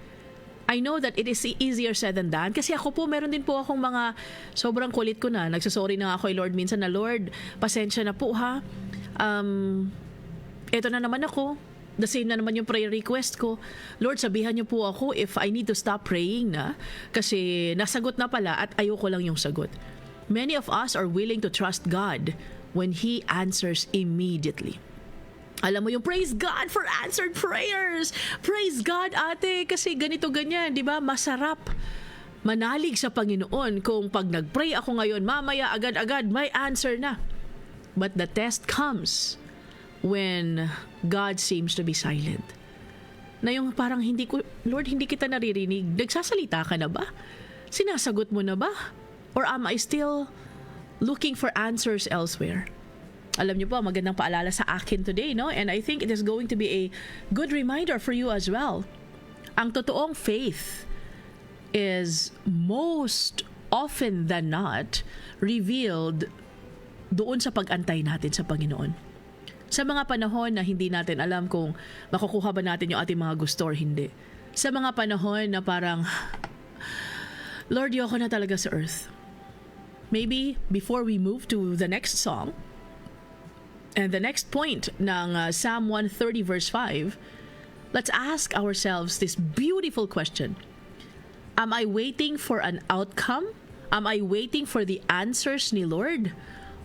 Speaker 1: I know that it is easier said than done. Kasi ako po, meron din po akong mga sobrang kulit ko na. Nagsasorry na ako kay Lord minsan na, Lord, pasensya na po ha. Eto na naman ako. The same na naman yung prayer request ko. Lord, sabihan niyo po ako if I need to stop praying na. Kasi nasagot na pala at ayoko lang yung sagot. Many of us are willing to trust God when He answers immediately. Alam mo yung praise God for answered prayers. Praise God, ate, kasi ganito ganyan, di ba? Masarap manalig sa Panginoon kung pag nagpray ako ngayon, mamaya agad-agad may answer na. But the test comes when God seems to be silent. Na yung parang Lord, hindi kita naririnig. Nagsasalita ka na ba? Sinasagot mo na ba? Or am I still looking for answers elsewhere? Alam niyo po, magandang paalala sa akin today, no? And I think it is going to be a good reminder for you as well. Ang totoong faith is most often than not revealed doon sa pag-antay natin sa Panginoon. Sa mga panahon na hindi natin alam kung makukuha ba natin yung ating mga gusto or hindi. Sa mga panahon na parang, Lord, yoko na talaga sa earth. Maybe before we move to the next song, and the next point ng Psalm 130 verse 5, let's ask ourselves this beautiful question. Am I waiting for an outcome? Am I waiting for the answers ni Lord?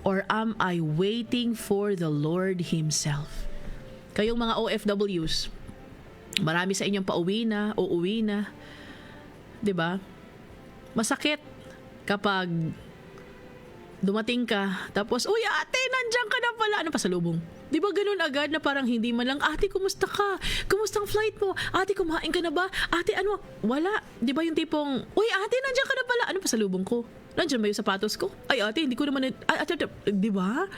Speaker 1: Or am I waiting for the Lord Himself? Kayong mga OFWs, marami sa inyong uuwi na. 'Di ba? Masakit kapag dumating ka, tapos, uy ate, nandiyan ka na pala. Ano pasalubong? Di ba ganun agad na parang hindi man lang, ate, kumusta ka? Kumusta ang flight mo? Ate, kumain ka na ba? Ate, ano? Wala. Di ba yung tipong, uy ate, nandiyan ka na pala. Ano pasalubong ko? Nandiyan ba yung sapatos ko? Ay ate, hindi ko naman, ate, di ba?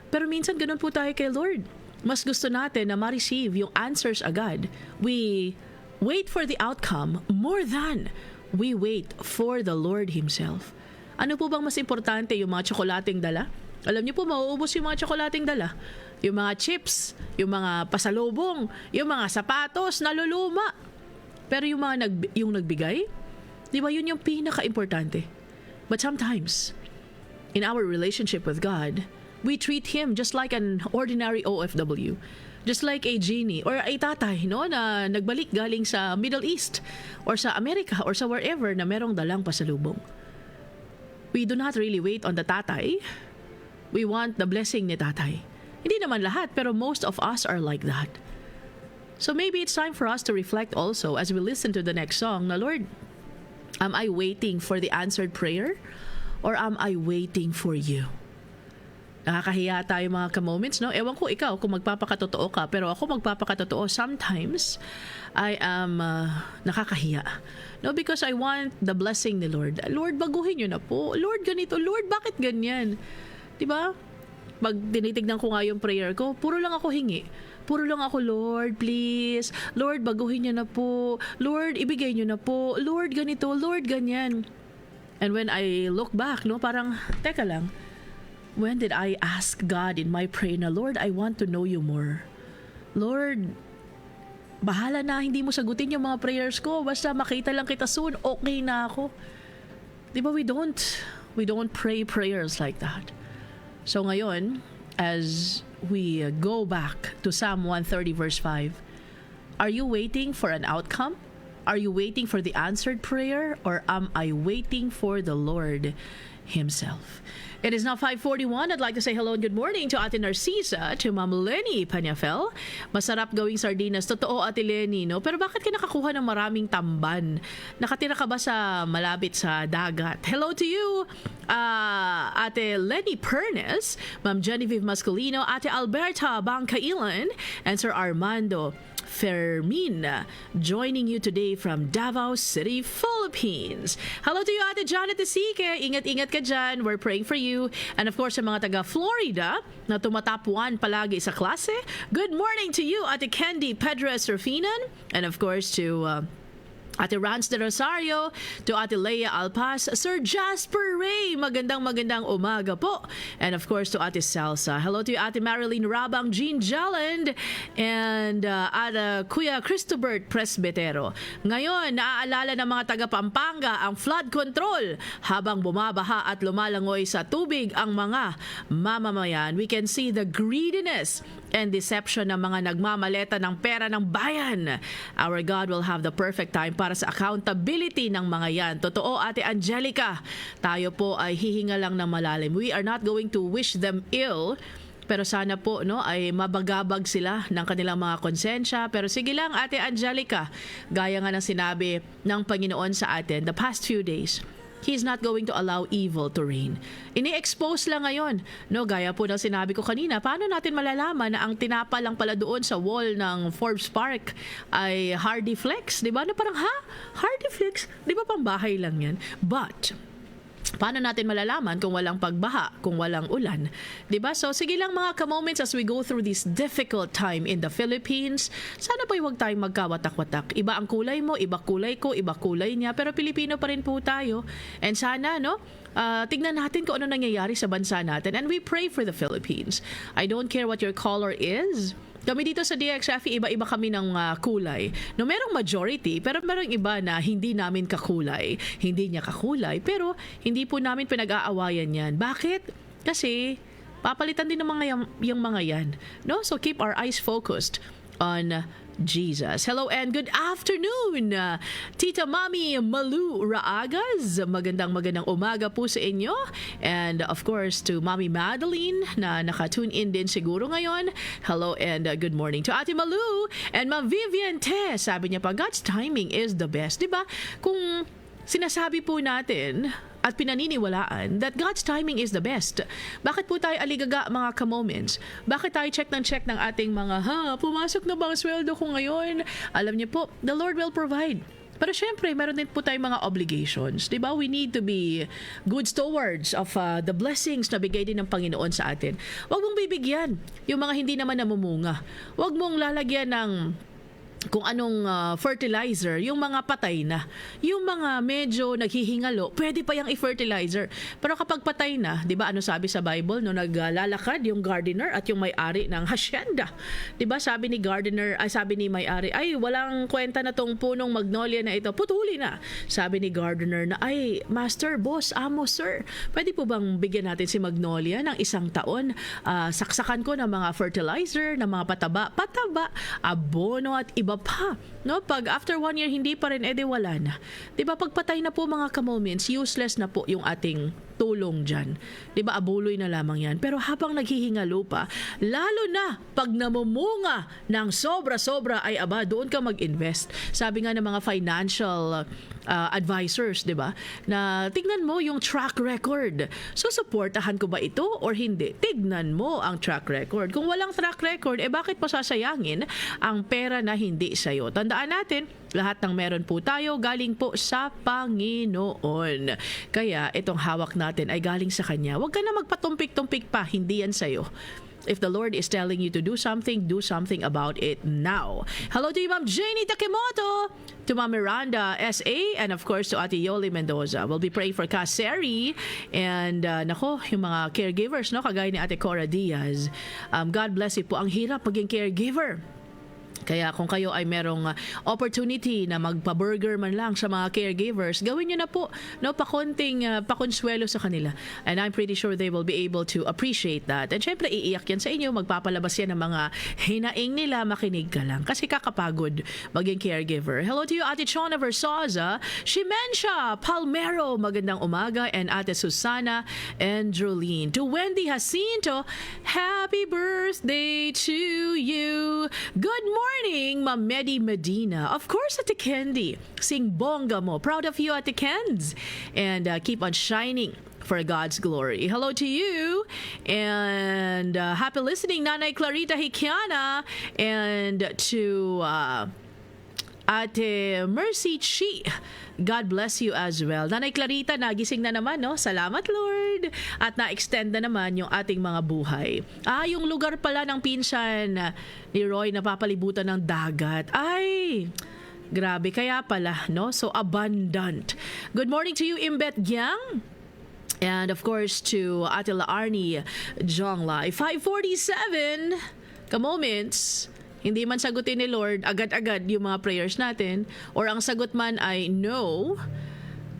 Speaker 1: Pero minsan ganun po tayo kay Lord. Mas gusto natin na ma-receive yung answers agad. We wait for the outcome more than we wait for the Lord Himself. Ano po bang mas importante, yung mga tsokolating dala? Alam niyo po, mauubos yung mga tsokolating dala. Yung mga chips, yung mga pasalubong, yung mga sapatos, naluluma. Pero yung mga nagbigay, di ba yun yung pinaka-importante? But sometimes, in our relationship with God, we treat Him just like an ordinary OFW. Just like a genie or a tatay, no, na nagbalik galing sa Middle East or sa Amerika or sa wherever na merong dalang pasalubong. We do not really wait on the tatay. We want the blessing ni tatay. Hindi naman lahat, pero most of us are like that. So maybe it's time for us to reflect also as we listen to the next song na, Lord, am I waiting for the answered prayer? Or am I waiting for you? Nakakahiya tayo mga ka-moments, no? Ewan ko ikaw kung magpapakatotoo ka, pero ako magpapakatotoo sometimes I am nakakahiya. No, because I want the blessing ni Lord. Lord, baguhin niyo na po. Lord, ganito. Lord, bakit ganyan? 'Di ba? Pag tinitignan ko nga yung prayer ko, puro lang ako hingi. Puro lang ako, Lord, please. Lord, baguhin niyo na po. Lord, ibigay niyo na po. Lord, ganito. Lord, ganyan. And when I look back, no, parang, teka lang. when did I ask God in my prayer na, Lord, I want to know you more. Lord, bahala na, hindi mo sagutin yung mga prayers ko. Basta makita lang kita soon, okay na ako. Di ba, we don't pray prayers like that. So ngayon, as we go back to Psalm 130 verse 5, are you waiting for an outcome? Are you waiting for the answered prayer? Or am I waiting for the Lord Himself? It is now 5:41. I'd like to say hello and good morning to Ate Narcisa, to Ma'am Lenny Panyafel. Masarap gawing sardinas. Totoo, Ate Lenny, no? Pero bakit ka nakakuha ng maraming tamban? Nakatira ka ba sa malapit sa dagat? Hello to you, Ate Lenny Pernes, Ma'am Genevieve Mascolino, Ate Alberta Bangkailan, and Sir Armando Fermin, joining you today from Davao City, Philippines. Hello to you, Ate Janet Isike. Ingat-ingat ka dyan. We're praying for you. And of course, sa mga taga-Florida na tumatap 1 palagi sa klase, good morning to you, Ate Candy Pedres Rufinan. And of course, to Ate Rans de Rosario, to Ate Leia Alpas, Sir Jasper Ray, magandang umaga po. And of course to Ate Salsa. Hello to you, Ate Marilyn Rabang, Jean Jalland, and Ate Kuya Cristobert Presbitero. Ngayon, naaalala ng mga taga Pampanga ang flood control habang bumabaha at lumalangoy sa tubig ang mga mamamayan. We can see the greediness and deception ng mga nagmamaleta ng pera ng bayan. Our God will have the perfect time para sa accountability ng mga yan. Totoo, Ate Angelica, tayo po ay hihinga lang ng malalim. We are not going to wish them ill, pero sana po ay mabagabag sila ng kanilang mga konsensya. Pero sige lang, Ate Angelica, gaya nga ng sinabi ng Panginoon sa atin the past few days, He's not going to allow evil to reign. Ini-expose lang ngayon. Gaya po ng sinabi ko kanina, paano natin malalaman na ang tinapa lang pala doon sa wall ng Forbes Park ay Hardy Flex? Diba? Parang, Hardy Flex? Di ba pang bahay lang yan? But paano natin malalaman kung walang pagbaha, kung walang ulan? Diba? So, sige lang mga ka-moments as we go through this difficult time in the Philippines. Sana po huwag tayong magkawatak-watak. Iba ang kulay mo, iba kulay ko, iba kulay niya, pero Pilipino pa rin po tayo. And sana, tignan natin kung ano nangyayari sa bansa natin. And we pray for the Philippines. I don't care what your color is. Kami dito sa DXFE, iba-iba kami ng kulay. Merong majority, pero merong iba na hindi namin kakulay. Hindi niya kakulay, pero hindi po namin pinag-aawayan yan. Bakit? Kasi papalitan din ng yung mga yan. So keep our eyes focused on Jesus. Hello and good afternoon, Tita Mami Malu Raagas. Magandang umaga po sa inyo. And of course to Mami Madeline na naka-tune in din siguro ngayon. Hello and good morning to Ate Malu and Ma'am Vivian Te. Sabi niya pa, God's timing is the best. Diba? Kung sinasabi po natin at pinaniniwalaan that God's timing is the best. Bakit po tayo aligaga mga ka-moments? Bakit tayo check ng ating mga, pumasok na ba ang sweldo ko ngayon? Alam niyo po, the Lord will provide. Pero syempre, meron din po tayong mga obligations. Diba? We need to be good stewards of the blessings na bigay din ng Panginoon sa atin. Huwag mong bibigyan yung mga hindi naman namumunga. Huwag mong lalagyan ng kung anong fertilizer, yung mga patay na. Yung mga medyo naghihingalo, pwede pa yung i-fertilizer. Pero kapag patay na, di ba ano sabi sa Bible, naglalakad yung gardener at yung may-ari ng hacienda. Di ba sabi ni may-ari, ay walang kwenta na tong punong magnolia na ito, putuli na. Sabi ni gardener na, ay master, boss, amo, sir, pwede po bang bigyan natin si magnolia ng 1 taon? Saksakan ko ng mga fertilizer, ng mga pataba, abono at iba pa. Pag after 1 year hindi pa rin, edi wala na. Diba pag patay na po mga ka-moments, useless na po yung ating tulong dyan. Diba abuloy na lamang yan. Pero habang naghihingalo pa, lalo na pag namumunga ng sobra-sobra ay doon ka mag-invest. Sabi nga ng mga financial advisors, diba? Na tignan mo yung track record. So, supportahan ko ba ito or hindi? Tignan mo ang track record. Kung walang track record, bakit mo sasayangin ang pera na hindi sa'yo? Tandaan natin, lahat ng meron po tayo galing po sa Panginoon. Kaya itong hawak natin ay galing sa Kanya. Huwag ka na magpatumpik-tumpik pa, hindi yan sa'yo. if the Lord is telling you to do something about it now. Hello to you, Ma'am Janie Takemoto, to Ma'am Miranda S.A., and of course to Ate Yoli Mendoza. We'll be praying for Kaseri and nako, yung mga caregivers, no, kagaya ni Ate Cora Diaz. God bless you po. Ang hirap maging caregiver. Kaya kung kayo ay merong opportunity na magpa-burger man lang sa mga caregivers, gawin nyo na po, no, pakonting pakonsuelo sa kanila. And I'm pretty sure they will be able to appreciate that. And syempre, iiyak yan sa inyo, magpapalabas yan ng mga hinaing nila, makinig ka lang. Kasi kakapagod maging caregiver. Hello to you, Ate Chona Versosa, Shimensha Palmero, magandang umaga, and Ate Susana and Jolene. To Wendy Jacinto, happy birthday to you. Good morning, Ma'am Medi Medina. Of course, Ate Candy. Sing bongga mo. Proud of you, Ate Kens. And keep on shining for God's glory. Hello to you. And happy listening, Nanay Clarita Hikiana. And to Ate Mercy Chi. God bless you as well. Nanay Clarita, nagising na naman, no? Salamat, Lord. At na-extend na naman yung ating mga buhay. Yung lugar pala ng pinsan ni Roy na papalibutan ng dagat. Ay, grabe. Kaya pala, no? So abundant. Good morning to you, Imbet Gyang. And of course, to Ate Laarni Jonglai. 5:47 ka-moments. Hindi man sagutin ni Lord agad-agad yung mga prayers natin, or ang sagot man ay no,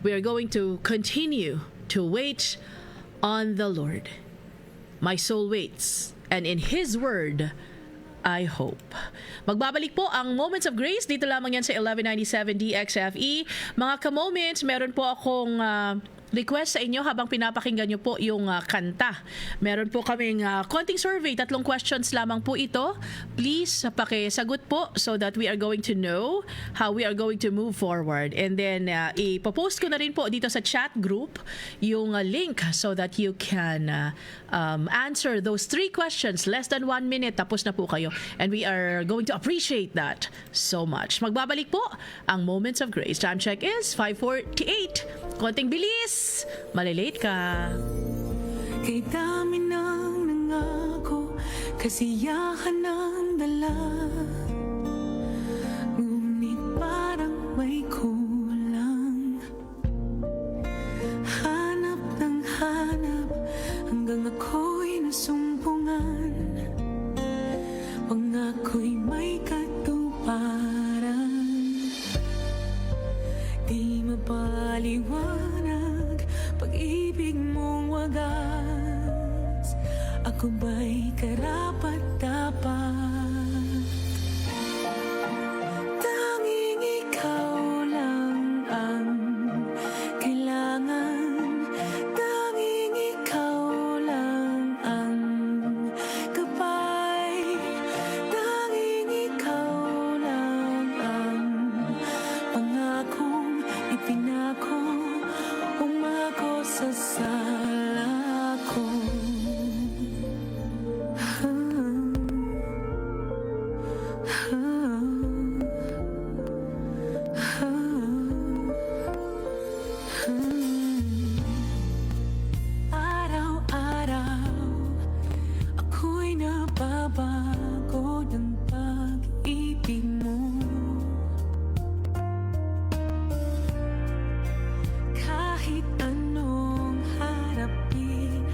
Speaker 1: we are going to continue to wait on the Lord. My soul waits, and in His word, I hope. Magbabalik po ang Moments of Grace. Dito lamang yan sa 1197 DXFE. Mga ka-moments, meron po akong request sa inyo habang pinapakinggan nyo po yung kanta. Meron po kaming konting survey, 3 questions lamang po ito. Please, pakisagot po so that we are going to know how we are going to move forward. And then, ipopost ko na rin po dito sa chat group yung link so that you can answer those 3 questions. Less than 1 minute, tapos na po kayo. And we are going to appreciate that so much. Magbabalik po ang Moments of Grace. Time check is 5:48. Konting bilis. Malilate ka.
Speaker 3: Kay dami ng nangako, kasiyahan ng dala, ngunit parang may kulang. Hanap ng hanap hanggang ako'y nasumpungan, pangako'y may katuparan. Di mapaliwanag pag-ibig mong wagas, ako ba'y karapat-dapat? Tanging ikaw lang ang kailangan, tanging ikaw lang ang gabay, tanging ikaw lang ang pangakong ipinako, umako sa sala ko. Araw-araw ako'y nababago ng pag-ibig mo. Kahit anong harapin,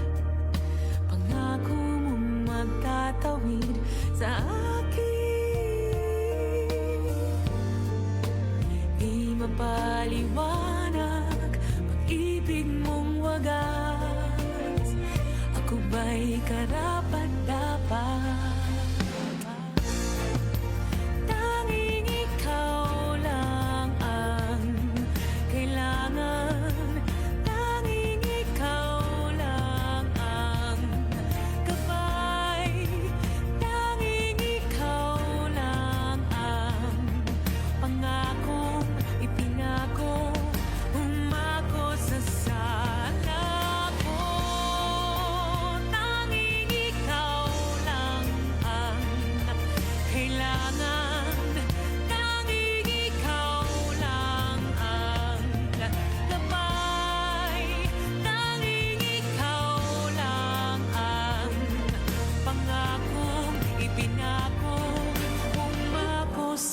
Speaker 3: pangako mo magtatawid sa akin. Di mapaliwanag pag-ibig mong wagas, ako ba'y karapat-dapat? Tanging ikaw lang ang kailangan, tanging ikaw lang ang gabay, tanging ikaw lang ang pangakong ipinako, umako sa sala ko. Tanging ikaw lang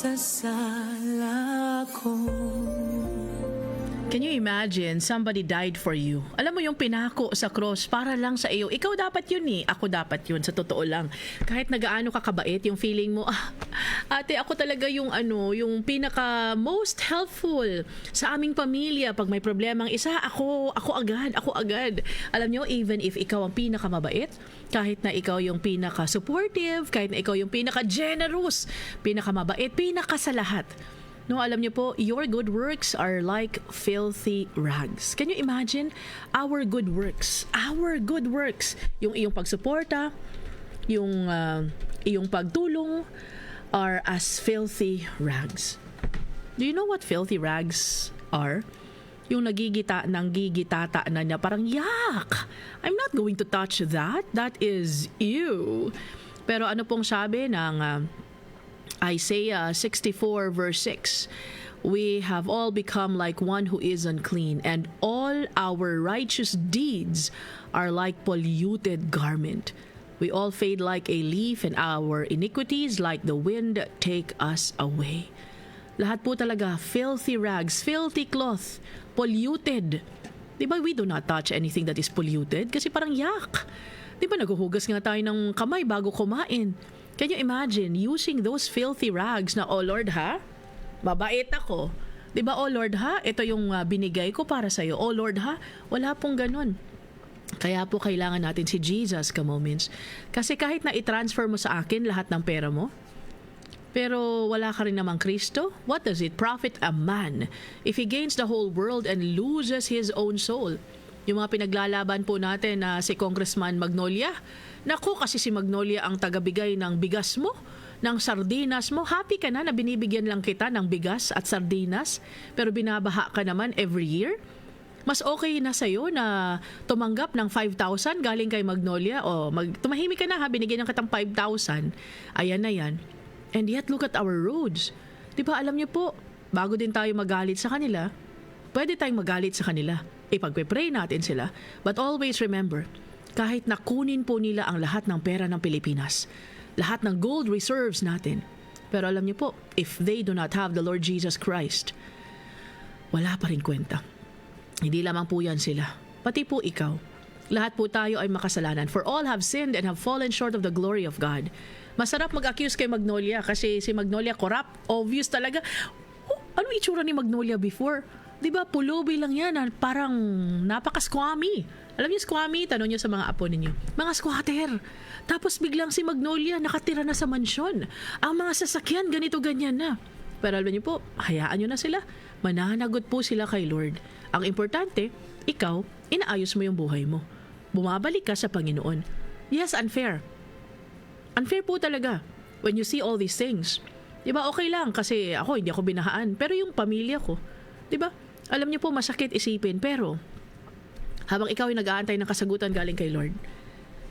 Speaker 3: sa sala ko.
Speaker 1: Can you imagine, somebody died for you? Alam mo yung pinako sa cross para lang sa iyo. Ikaw dapat yun eh. Ako dapat yun. Sa totoo lang. Kahit nagaano ka kabait, yung feeling mo, ate, ako talaga yung yung pinaka most helpful sa aming pamilya. Pag may problemang isa, ako agad. Alam nyo, even if ikaw ang pinaka mabait, kahit na ikaw yung pinaka supportive, kahit na ikaw yung pinaka generous, pinaka mabait, pinaka sa lahat. No, alam niyo po, your good works are like filthy rags. Can you imagine? Our good works, yung iyong pagsuporta, yung iyong pagtulong are as filthy rags. Do you know what filthy rags are? Yung nagigitata na niya, parang yak! I'm not going to touch that. That is ew. Pero ano pong sabi ng Isaiah 64 verse 6, we have all become like one who is unclean, and all our righteous deeds are like polluted garment. We all fade like a leaf, and our iniquities like the wind take us away. Lahat po talaga filthy rags, filthy cloth, polluted. Diba we do not touch anything that is polluted kasi parang yak. Diba naghuhugas nga tayo ng kamay bago kumain? Can you imagine using those filthy rags na, oh Lord ha, mabait ako. Diba, oh Lord ha, ito yung binigay ko para sa'yo. Oh Lord ha, wala pong ganun. Kaya po kailangan natin si Jesus ka-moments. Kasi kahit na i-transfer mo sa akin lahat ng pera mo, pero wala ka rin namang Kristo, what does it profit a man if he gains the whole world and loses his own soul? Yung mga pinaglalaban po natin na si Congressman Magnolia, naku, kasi si Magnolia ang tagabigay ng bigas mo, ng sardinas mo. Happy ka na binibigyan lang kita ng bigas at sardinas, pero binabaha ka naman every year? Mas okay na sa'yo na tumanggap ng 5,000 galing kay Magnolia o tumahimik ka na ha, binigyan ng kitang 5,000. Ayan na yan. And yet, look at our roads. Diba, alam niyo po, bago din tayo magalit sa kanila, pwede tayong magalit sa kanila. Ipagpe-pray natin sila. But always remember, kahit nakunin po nila ang lahat ng pera ng Pilipinas, lahat ng gold reserves natin, pero alam niyo po, if they do not have the Lord Jesus Christ, wala pa rin kwenta. Hindi lamang po yan sila, pati po ikaw. Lahat po tayo ay makasalanan. For all have sinned and have fallen short of the glory of God. Masarap mag-accuse kay Magnolia kasi si Magnolia corrupt. Obvious talaga. Oh, ano itsura ni Magnolia before? Diba, pulubi lang yan. Parang napaka-squammy. Alam niyo, squammy, tanong niyo sa mga apo ninyo. Mga squatter. Tapos biglang si Magnolia nakatira na sa mansyon. Ang mga sasakyan, ganito-ganyan na. Pero alam niyo po, hayaan niyo na sila. Mananagot po sila kay Lord. Ang importante, ikaw, inaayos mo yung buhay mo. Bumabalik ka sa Panginoon. Yes, unfair. Unfair po talaga. When you see all these things. Diba, okay lang kasi ako, hindi ako binahaan. Pero yung pamilya ko, diba, alam niyo po, masakit isipin. Pero, habang ikaw ay nag-aantay ng kasagutan galing kay Lord,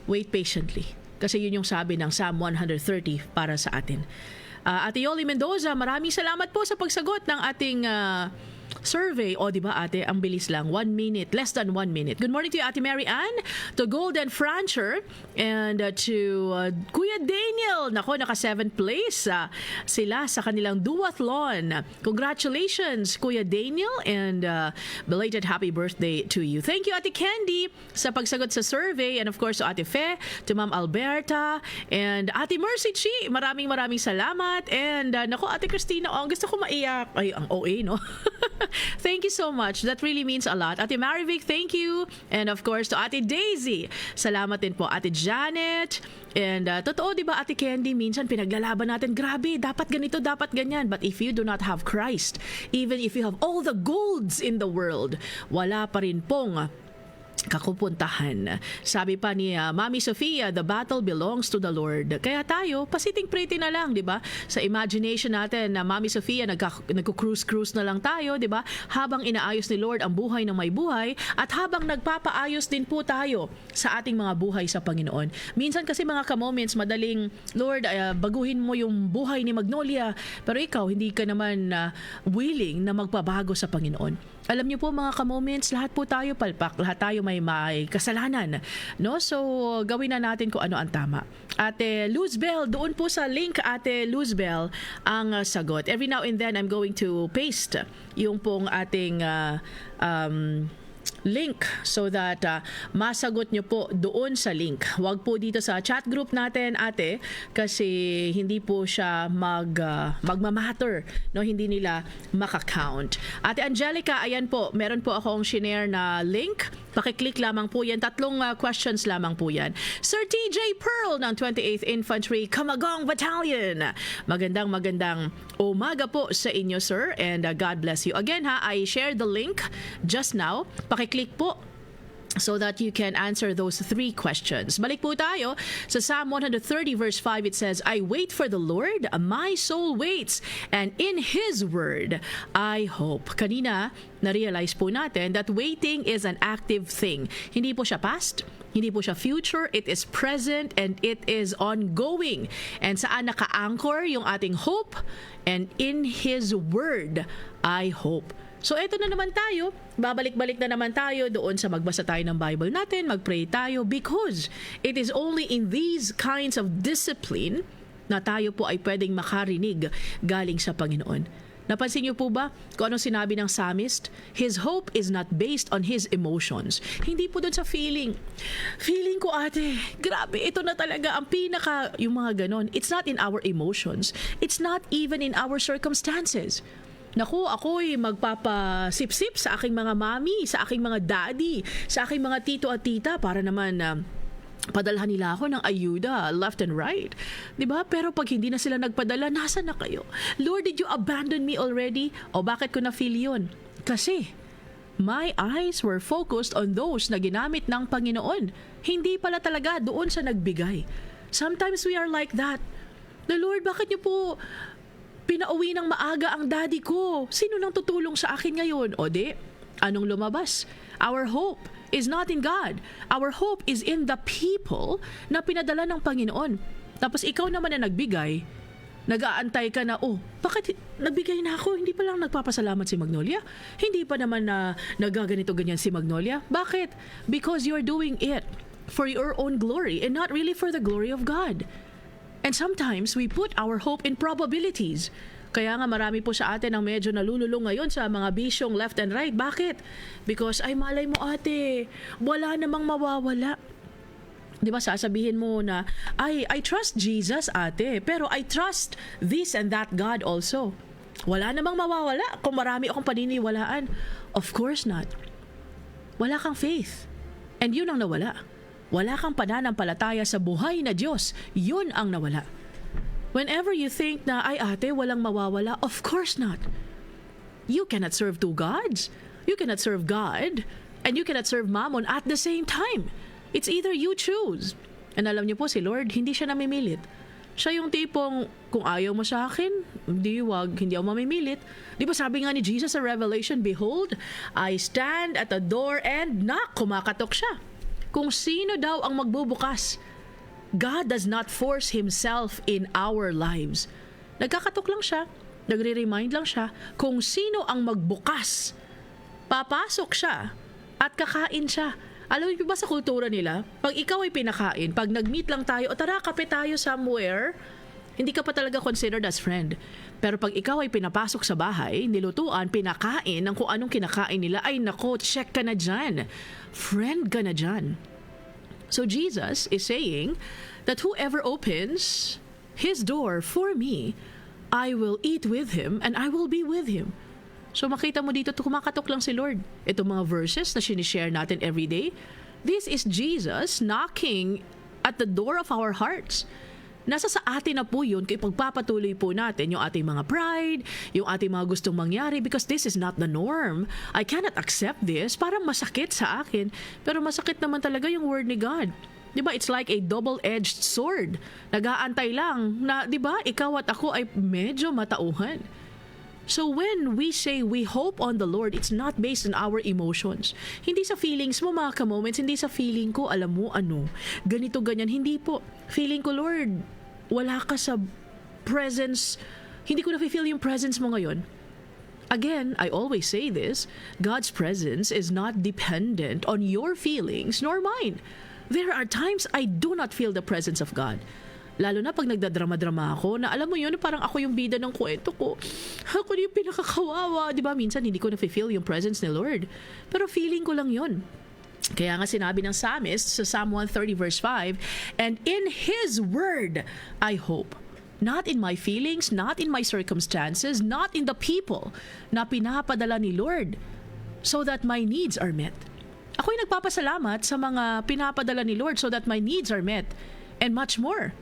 Speaker 1: wait patiently. Kasi yun yung sabi ng Psalm 130 para sa atin. Ate Yoli Mendoza, maraming salamat po sa pagsagot ng ating survey. O, di ba ate, ang bilis lang. 1 minute, less than 1 minute. Good morning to you, Ate Mary Ann, to Golden Francher, and to Kuya Daniel. Nako, naka 7th place sila sa kanilang duathlon. Congratulations, Kuya Daniel, and belated happy birthday to you. Thank you, Ate Candy, sa pagsagot sa survey, and of course, to Ate Fe, to Ma'am Alberta, and Ate Mercy Chi. Maraming salamat. And nako, Ate Christina, ang gusto ko maiyak. Ay, ang OA, no? Thank you so much. That really means a lot. Ate Marivic, thank you. And of course, to Ate Daisy. Salamat din po, Ate Janet. And totoo, di ba, Ate Candy, minsan pinaglalaban natin, grabe, dapat ganito, dapat ganyan. But if you do not have Christ, even if you have all the golds in the world, wala pa rin pong kakupuntahan. Sabi pa ni Mami Sofia, the battle belongs to the Lord. Kaya tayo, pasiting pretty na lang, di ba? Sa imagination natin na Mami Sofia, nagko-cruise na lang tayo, di ba? Habang inaayos ni Lord ang buhay ng may buhay at habang nagpapaayos din po tayo sa ating mga buhay sa Panginoon. Minsan kasi mga ka-moments, madaling, Lord, baguhin mo yung buhay ni Magnolia, pero ikaw, hindi ka naman willing na magpabago sa Panginoon. Alam niyo po mga ka-moments, lahat po tayo palpak, lahat tayo may kasalanan, no? So gawin na natin kung ano ang tama. Ate Luzbel, doon po sa link Ate Luzbel ang sagot. Every now and then I'm going to paste yung pong ating link so that masagot nyo po doon sa link. Huwag po dito sa chat group natin, ate, kasi hindi po siya magmamatter, no? Hindi nila makakount. Ate Angelica, ayan po, meron po akong shinare na link. Pakiclick lamang po yan. 3 questions lamang po yan. Sir TJ Pearl ng 28th Infantry Camagong Battalion. Magandang umaga po sa inyo, sir, and God bless you. Again ha, I shared the link just now. Pakiclick po so that you can answer those 3 questions. Balik po tayo sa Psalm 130 verse 5. It says, I wait for the Lord, my soul waits, and in His word I hope. Kanina, na-realize po natin that waiting is an active thing. Hindi po siya past, hindi po siya future, it is present and it is ongoing. And saan naka-anchor yung ating hope? And in His word I hope. So eto na naman tayo, babalik-balik na naman tayo doon sa magbasa tayo ng Bible natin, magpray tayo, because it is only in these kinds of discipline na tayo po ay pwedeng makarinig galing sa Panginoon. Napansin niyo po ba kung anong sinabi ng psalmist? His hope is not based on his emotions. Hindi po doon sa feeling. Feeling ko, ate, grabe, ito na talaga ang pinaka, yung mga ganon. It's not in our emotions. It's not even in our circumstances. Naku, ako'y magpapasip-sip sa aking mga mami, sa aking mga daddy, sa aking mga tito at tita para naman padalhan nila ako ng ayuda left and right. 'Di ba? Pero pag hindi na sila nagpadala, nasa na kayo? Lord, did you abandon me already? O bakit ko na-feel yun? Kasi my eyes were focused on those na ginamit ng Panginoon. Hindi pala talaga doon sa nagbigay. Sometimes we are like that. The Lord, bakit niyo po pinauwi ng maaga ang daddy ko? Sino nang tutulong sa akin ngayon? O di, anong lumabas? Our hope is not in God. Our hope is in the people na pinadala ng Panginoon. Tapos ikaw naman na nagbigay, nag-aantay ka na, bakit nagbigay na ako? Hindi pa lang nagpapasalamat si Magnolia? Hindi pa naman na nagaganito-ganyan si Magnolia? Bakit? Because you're doing it for your own glory and not really for the glory of God. And sometimes we put our hope in probabilities. Kaya nga marami po sa atin ang medyo nalululong ngayon sa mga bisyong left and right. Bakit? Because, ay malay mo ate, wala namang mawawala. Di ba sasabihin mo na, I trust Jesus ate, pero I trust this and that God also. Wala namang mawawala kung marami akong paniniwalaan. Of course not. Wala kang faith. And yun ang nawala. Wala kang pananampalataya sa buhay na Diyos. Yun ang nawala. Whenever you think na, ay ate, walang mawawala, of course not. You cannot serve 2 gods. You cannot serve God and you cannot serve Mammon at the same time. It's either you choose. And alam niyo po, si Lord, hindi siya namimilit. Siya yung tipong, kung ayaw mo sa akin, hindi ako mamimilit. Di ba sabi nga ni Jesus sa Revelation, behold, I stand at the door and knock, kumakatok siya. Kung sino daw ang magbubukas. God does not force Himself in our lives. Nagkakatok lang siya, nagre-remind lang siya, kung sino ang magbukas. Papasok siya at kakain siya. Alam niyo ba sa kultura nila, pag ikaw ay pinakain, pag nag-meet lang tayo, o tara, kape tayo somewhere, hindi ka pa talaga considered as friend. Pero pag ikaw ay pinapasok sa bahay, nilutuan, pinakain ng kung anong kinakain nila, ay nako, check ka na dyan. Friend ka na dyan. So Jesus is saying that whoever opens his door for me, I will eat with him and I will be with him. So makita mo dito, kumakatok lang si Lord. Itong mga verses na sinishare natin every day, this is Jesus knocking at the door of our hearts. Nasa sa atin na po yun, kaya pagpapatuloy po natin yung ating mga pride, yung ating mga gustong mangyari, because this is not the norm. I cannot accept this. Parang masakit sa akin. Pero masakit naman talaga yung word ni God. Diba? It's like a double-edged sword. Nag-aantay lang na, diba, ikaw at ako ay medyo matauhan. So when we say we hope on the Lord, it's not based on our emotions. Hindi sa feelings mo, mga ka-moments, hindi sa feeling ko, alam mo ano, ganito, ganyan. Hindi po. Feeling ko, Lord, wala ka sa presence, hindi ko na-feel yung presence mo ngayon. Again, I always say this, God's presence is not dependent on your feelings nor mine. There are times I do not feel the presence of God. Lalo na pag nagdadrama-drama ako, na alam mo yun, parang ako yung bida ng kwento ko. Ako yung pinakakawawa. Di ba? Minsan hindi ko na-feel yung presence ni Lord. Pero feeling ko lang yun. Kaya nga sinabi ng psalmist sa Psalm 130 verse 5, "And in His word I hope." Not in my feelings, not in my circumstances, not in the people na pinapadala ni Lord so that my needs are met. Ako'y nagpapasalamat sa mga pinapadala ni Lord so that my needs are met and much more.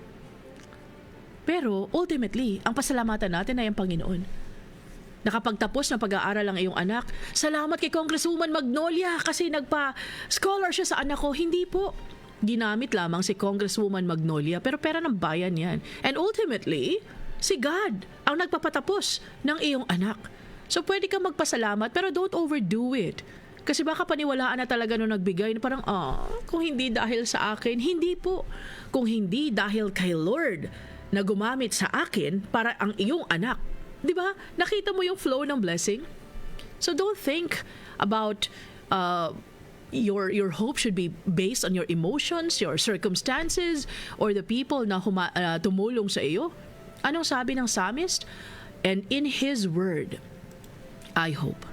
Speaker 1: Pero ultimately, ang pasalamatan natin ay ang Panginoon. Nakapagtapos ng pag-aaral ang iyong anak, salamat kay Congresswoman Magnolia kasi nagpa-scholar siya sa anak ko. Hindi po. Ginamit lamang si Congresswoman Magnolia pero pera ng bayan yan. And ultimately, si God ang nagpapatapos ng iyong anak. So pwede kang magpasalamat pero don't overdo it. Kasi baka paniwalaan na talaga nung nagbigay na parang, kung hindi dahil sa akin, hindi po. Kung hindi dahil kay Lord na gumamit sa akin para ang iyong anak. Di ba? Nakita mo yung flow ng blessing? So don't think about your hope should be based on your emotions, your circumstances, or the people na tumulong sa iyo. Anong sabi ng psalmist? And in His word, I hope.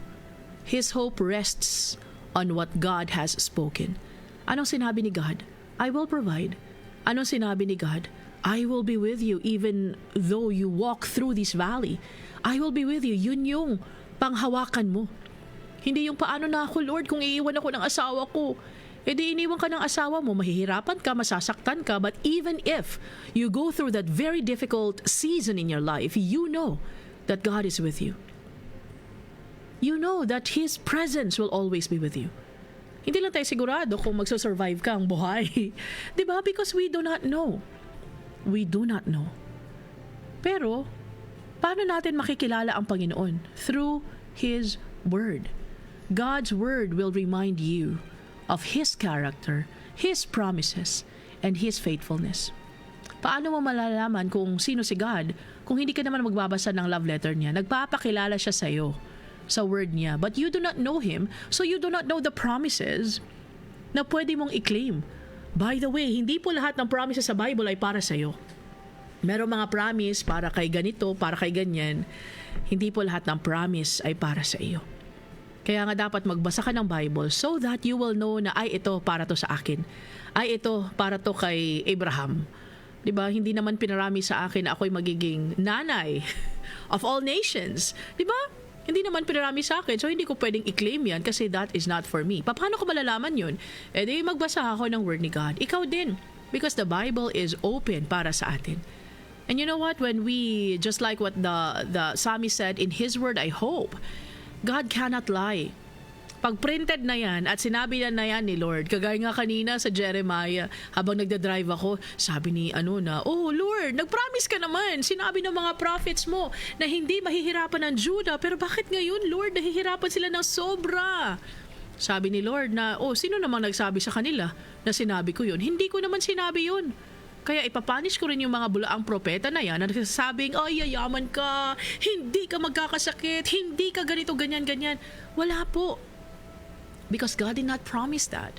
Speaker 1: His hope rests on what God has spoken. Anong sinabi ni God? I will provide. Anong sinabi ni God? I will be with you even though you walk through this valley. I will be with you. Yun yung panghawakan mo. Hindi yung paano na ako, Lord, kung iiwan ako ng asawa ko. E di iniwan ka ng asawa mo, mahihirapan ka, masasaktan ka. But even if you go through that very difficult season in your life, you know that God is with you. You know that His presence will always be with you. Hindi lang tayo sigurado kung magsusurvive ka ang buhay. Diba? Because we do not know. We do not know. Pero, paano natin makikilala ang Panginoon? Through His Word. God's Word will remind you of His character, His promises, and His faithfulness. Paano mo malalaman kung sino si God kung hindi ka naman magbabasa ng love letter niya? Nagpapakilala siya sa iyo sa word niya. But you do not know Him, so you do not know the promises na pwede mong i-claim. By the way, hindi po lahat ng promises sa Bible ay para sa iyo. Merong mga promise para kay ganito, para kay ganyan. Hindi po lahat ng promise ay para sa iyo. Kaya nga dapat magbasa ka ng Bible so that you will know na ay ito para to sa akin. Ay ito para to kay Abraham. 'Di ba? Hindi naman pinarami sa akin na ako'y magiging nanay of all nations. 'Di ba? Hindi naman pinarami sa akin, so hindi ko pwedeng i-claim yan kasi that is not for me. Paano ko malalaman yun? E di magbasa ako ng Word ni God. Ikaw din. Because the Bible is open para sa atin. And you know what? When we, just like what the psalmist said, in His Word I hope, God cannot lie. Pag printed na yan at sinabi na yan ni Lord, kagaya nga kanina sa Jeremiah, habang nagdadrive ako, sabi ni oh Lord, nag-promise ka naman, sinabi ng mga prophets mo na hindi mahihirapan ang Judah, pero bakit ngayon Lord, nahihirapan sila ng sobra? Sabi ni Lord na, sino namang nagsabi sa kanila na sinabi ko yun? Hindi ko naman sinabi yun. Kaya ipapanish ko rin yung mga bulaang propeta na yan na nagsasabing, yayaman ka, hindi ka magkakasakit, hindi ka ganito, ganyan. Wala po. Because God did not promise that.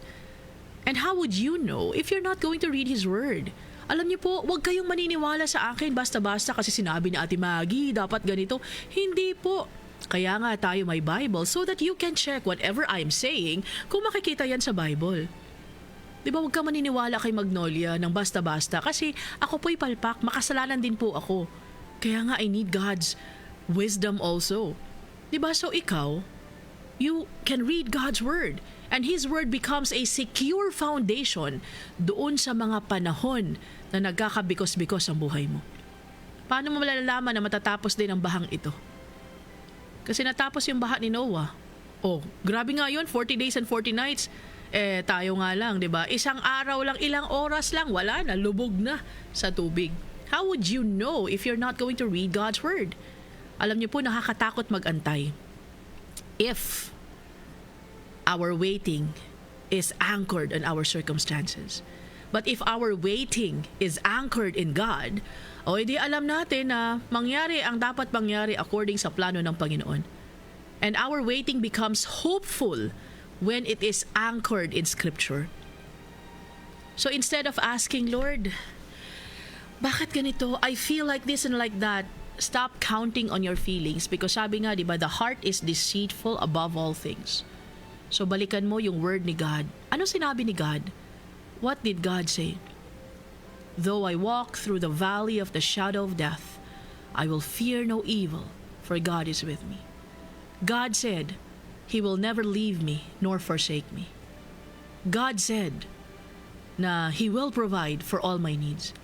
Speaker 1: And how would you know if you're not going to read His Word? Alam niyo po, huwag kayong maniniwala sa akin basta-basta kasi sinabi ni Ate Maggie, dapat ganito. Hindi po. Kaya nga tayo may Bible so that you can check whatever I'm saying kung makikita yan sa Bible. Di ba, huwag ka maniniwala kay Magnolia ng basta-basta kasi ako po'y palpak, makasalanan din po ako. Kaya nga I need God's wisdom also. Di ba, so ikaw, you can read God's Word and His Word becomes a secure foundation doon sa mga panahon na nagkakabikos-bikos ang buhay mo. Paano mo malalaman na matatapos din ang bahang ito? Kasi natapos yung baha ni Noah. Grabe nga yun, 40 days and 40 nights. Tayo nga lang, di ba? Isang araw lang, ilang oras lang, wala na, lubog na sa tubig. How would you know if you're not going to read God's Word? Alam niyo po, nakakatakot mag-antay. If our waiting is anchored on our circumstances. But if our waiting is anchored in God, edi alam natin na mangyari ang dapat mangyari according sa plano ng Panginoon. And our waiting becomes hopeful when it is anchored in Scripture. So instead of asking, Lord, bakit ganito? I feel like this and like that. Stop counting on your feelings because sabi nga, di ba, the heart is deceitful above all things. So balikan mo yung word ni God. Ano sinabi ni God? What did God say? Though I walk through the valley of the shadow of death, I will fear no evil, for God is with me. God said, He will never leave me nor forsake me. God said na He will provide for all my needs.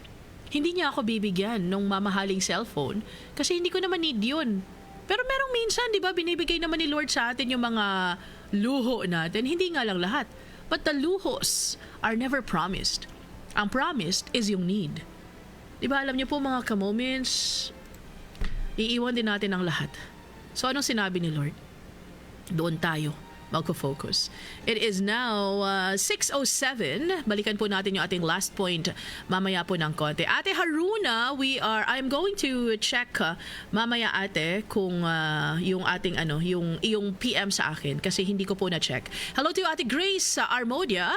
Speaker 1: Hindi niya ako bibigyan ng mamahaling cellphone kasi hindi ko naman need yun. Pero merong minsan, di ba, binibigay naman ni Lord sa atin yung mga luho natin. Hindi nga lang lahat. But the luhos are never promised. Ang promised is yung need. Di ba, alam niyo po mga ka-moments, iiwan din natin ang lahat. So anong sinabi ni Lord? Doon tayo magko-focus. It is now 6:07. Balikan po natin yung ating last point mamaya po ng konti. Ate Haruna, I'm going to check mamaya ate kung yung ating yung PM sa akin kasi hindi ko po na-check. Hello to Ate Grace Armodia.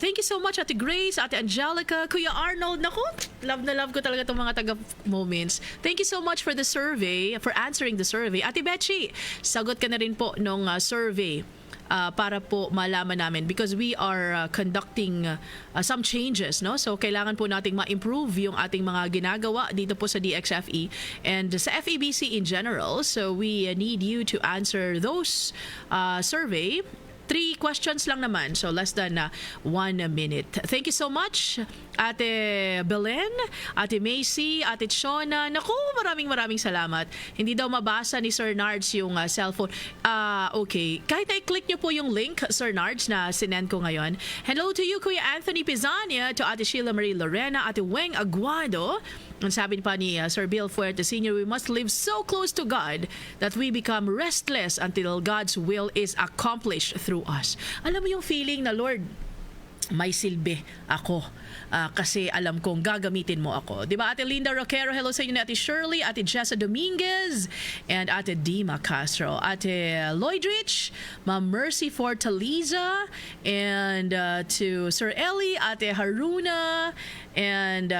Speaker 1: Thank you so much Ate Grace, Ate Angelica, Kuya Arnold. Naku, love na love ko talaga itong mga taga-moments. Thank you so much for the survey, for answering the survey. Ate Betchy, sagot ka na rin po nung survey. Para po malaman namin because we are conducting some changes, no? So kailangan po nating ma-improve yung ating mga ginagawa dito po sa DXFE and sa FEBC in general. So we need you to answer those survey. 3 questions lang naman, so less than 1 minute. Thank you so much, Ate Belen, Ate Macy, Ate Shona. Naku, maraming salamat. Hindi daw mabasa ni Sir Nards yung cellphone. Okay, kahit na-click nyo po yung link, Sir Nards, na sinend ko ngayon. Hello to you, Kuya Anthony Pizania, to Ate Sheila Marie Lorena, Ate Weng Aguado. Ang sabi pa ni Sir Bill Fuerte Sr., we must live so close to God that we become restless until God's will is accomplished through us. Alam mo yung feeling na, Lord, may silbi ako kasi alam kong gagamitin mo ako. Diba, Ate Linda Roquero, hello sa inyo ni Ate Shirley, Ate Jessa Dominguez, and Ate Dima Castro, Ate Lloyd Rich, Ma'am Mercy Fortaleza, and to Sir Ellie, Ate Haruna, and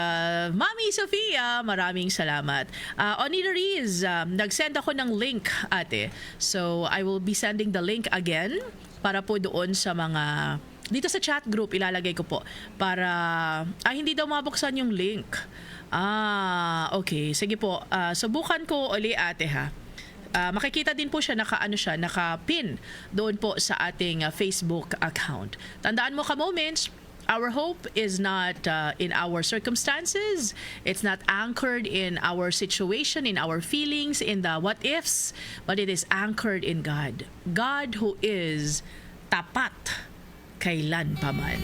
Speaker 1: Mami Sofia, maraming salamat. Onita Riz, nag-send ako ng link, ate. So, I will be sending the link again para po doon sa mga dito sa chat group ilalagay ko po para hindi daw mabuksan yung link. Okay, sige po. Subukan ko uli ate ha. Makikita din po siya naka-pin doon po sa ating Facebook account. Tandaan mo ka-moments, our hope is not in our circumstances. It's not anchored in our situation, in our feelings, in the what-ifs, but it is anchored in God. God who is tapat kailan pa man.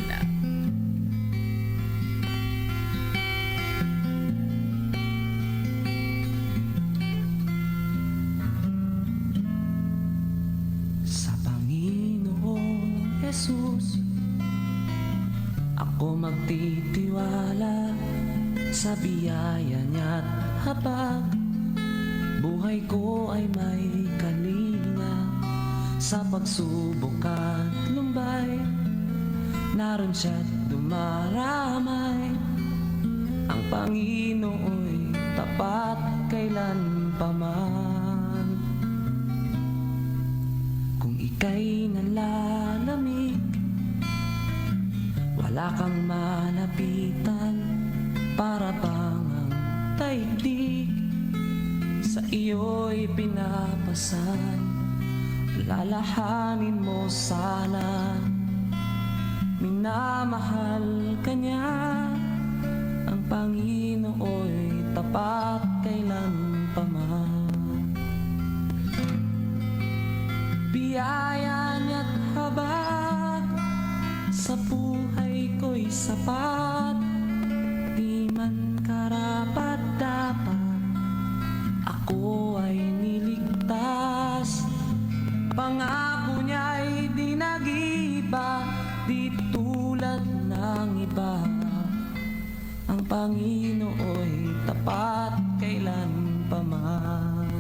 Speaker 3: Sa Panginoong Jesus ako magtitiwala sa biyaya niya't habang buhay ko ay may kalinga sa pagsubok at lumbay. Naroon siya't dumaramay. Ang Panginoo'y tapat kailan pa man. Kung ika'y nalalamig, wala kang malapitan, para bang ang daigdig sa iyo'y pinapasan. Lalahanin mo sana, minamahal ka niya. Ang Panginoo'y tapat kailan pa man. Biyaya niya't habag sa buhay ko'y sapat. Di man karapat dapat ako ay niligtas. Pangako niya'y di nag-iba, di tulad ng iba. Ang Panginoo'y tapat kailan pa man.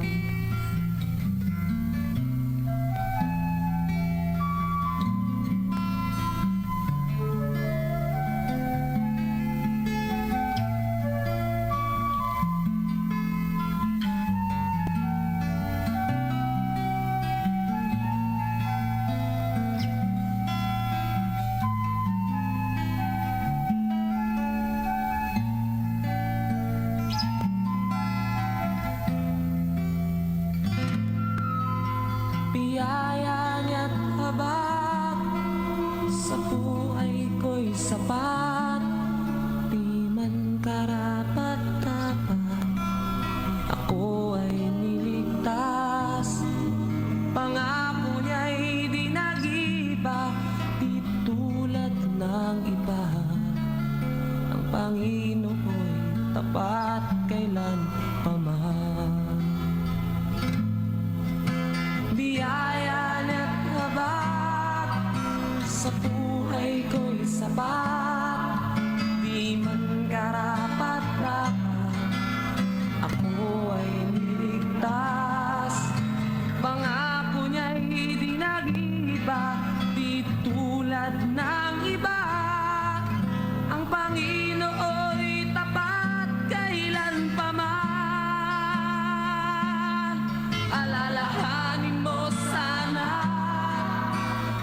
Speaker 3: Panginoon tapat kailan paman. Biyaya at habag sa buhay ko'y sapat, di man karapat-dapat ako ay niligtas. Pangako niya'y di nag-iiba, di tulad ng iba. Ang Panginoo'y tapat kailan paman. Alalahanin mo sana,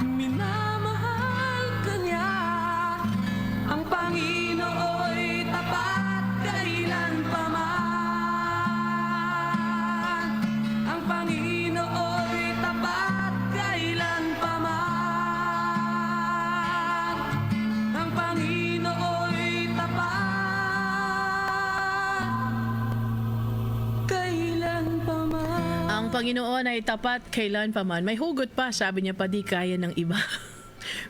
Speaker 3: minamahal ka niya. Ang Panginoo'y tapat kailan paman. Ang Panginoo'y tapat kailan paman. Ang Panginoo'y tapat kailan paman.
Speaker 1: Ang Panginoon ay tapat kailan pa man. May hugot pa, sabi niya pa, di kaya ng iba.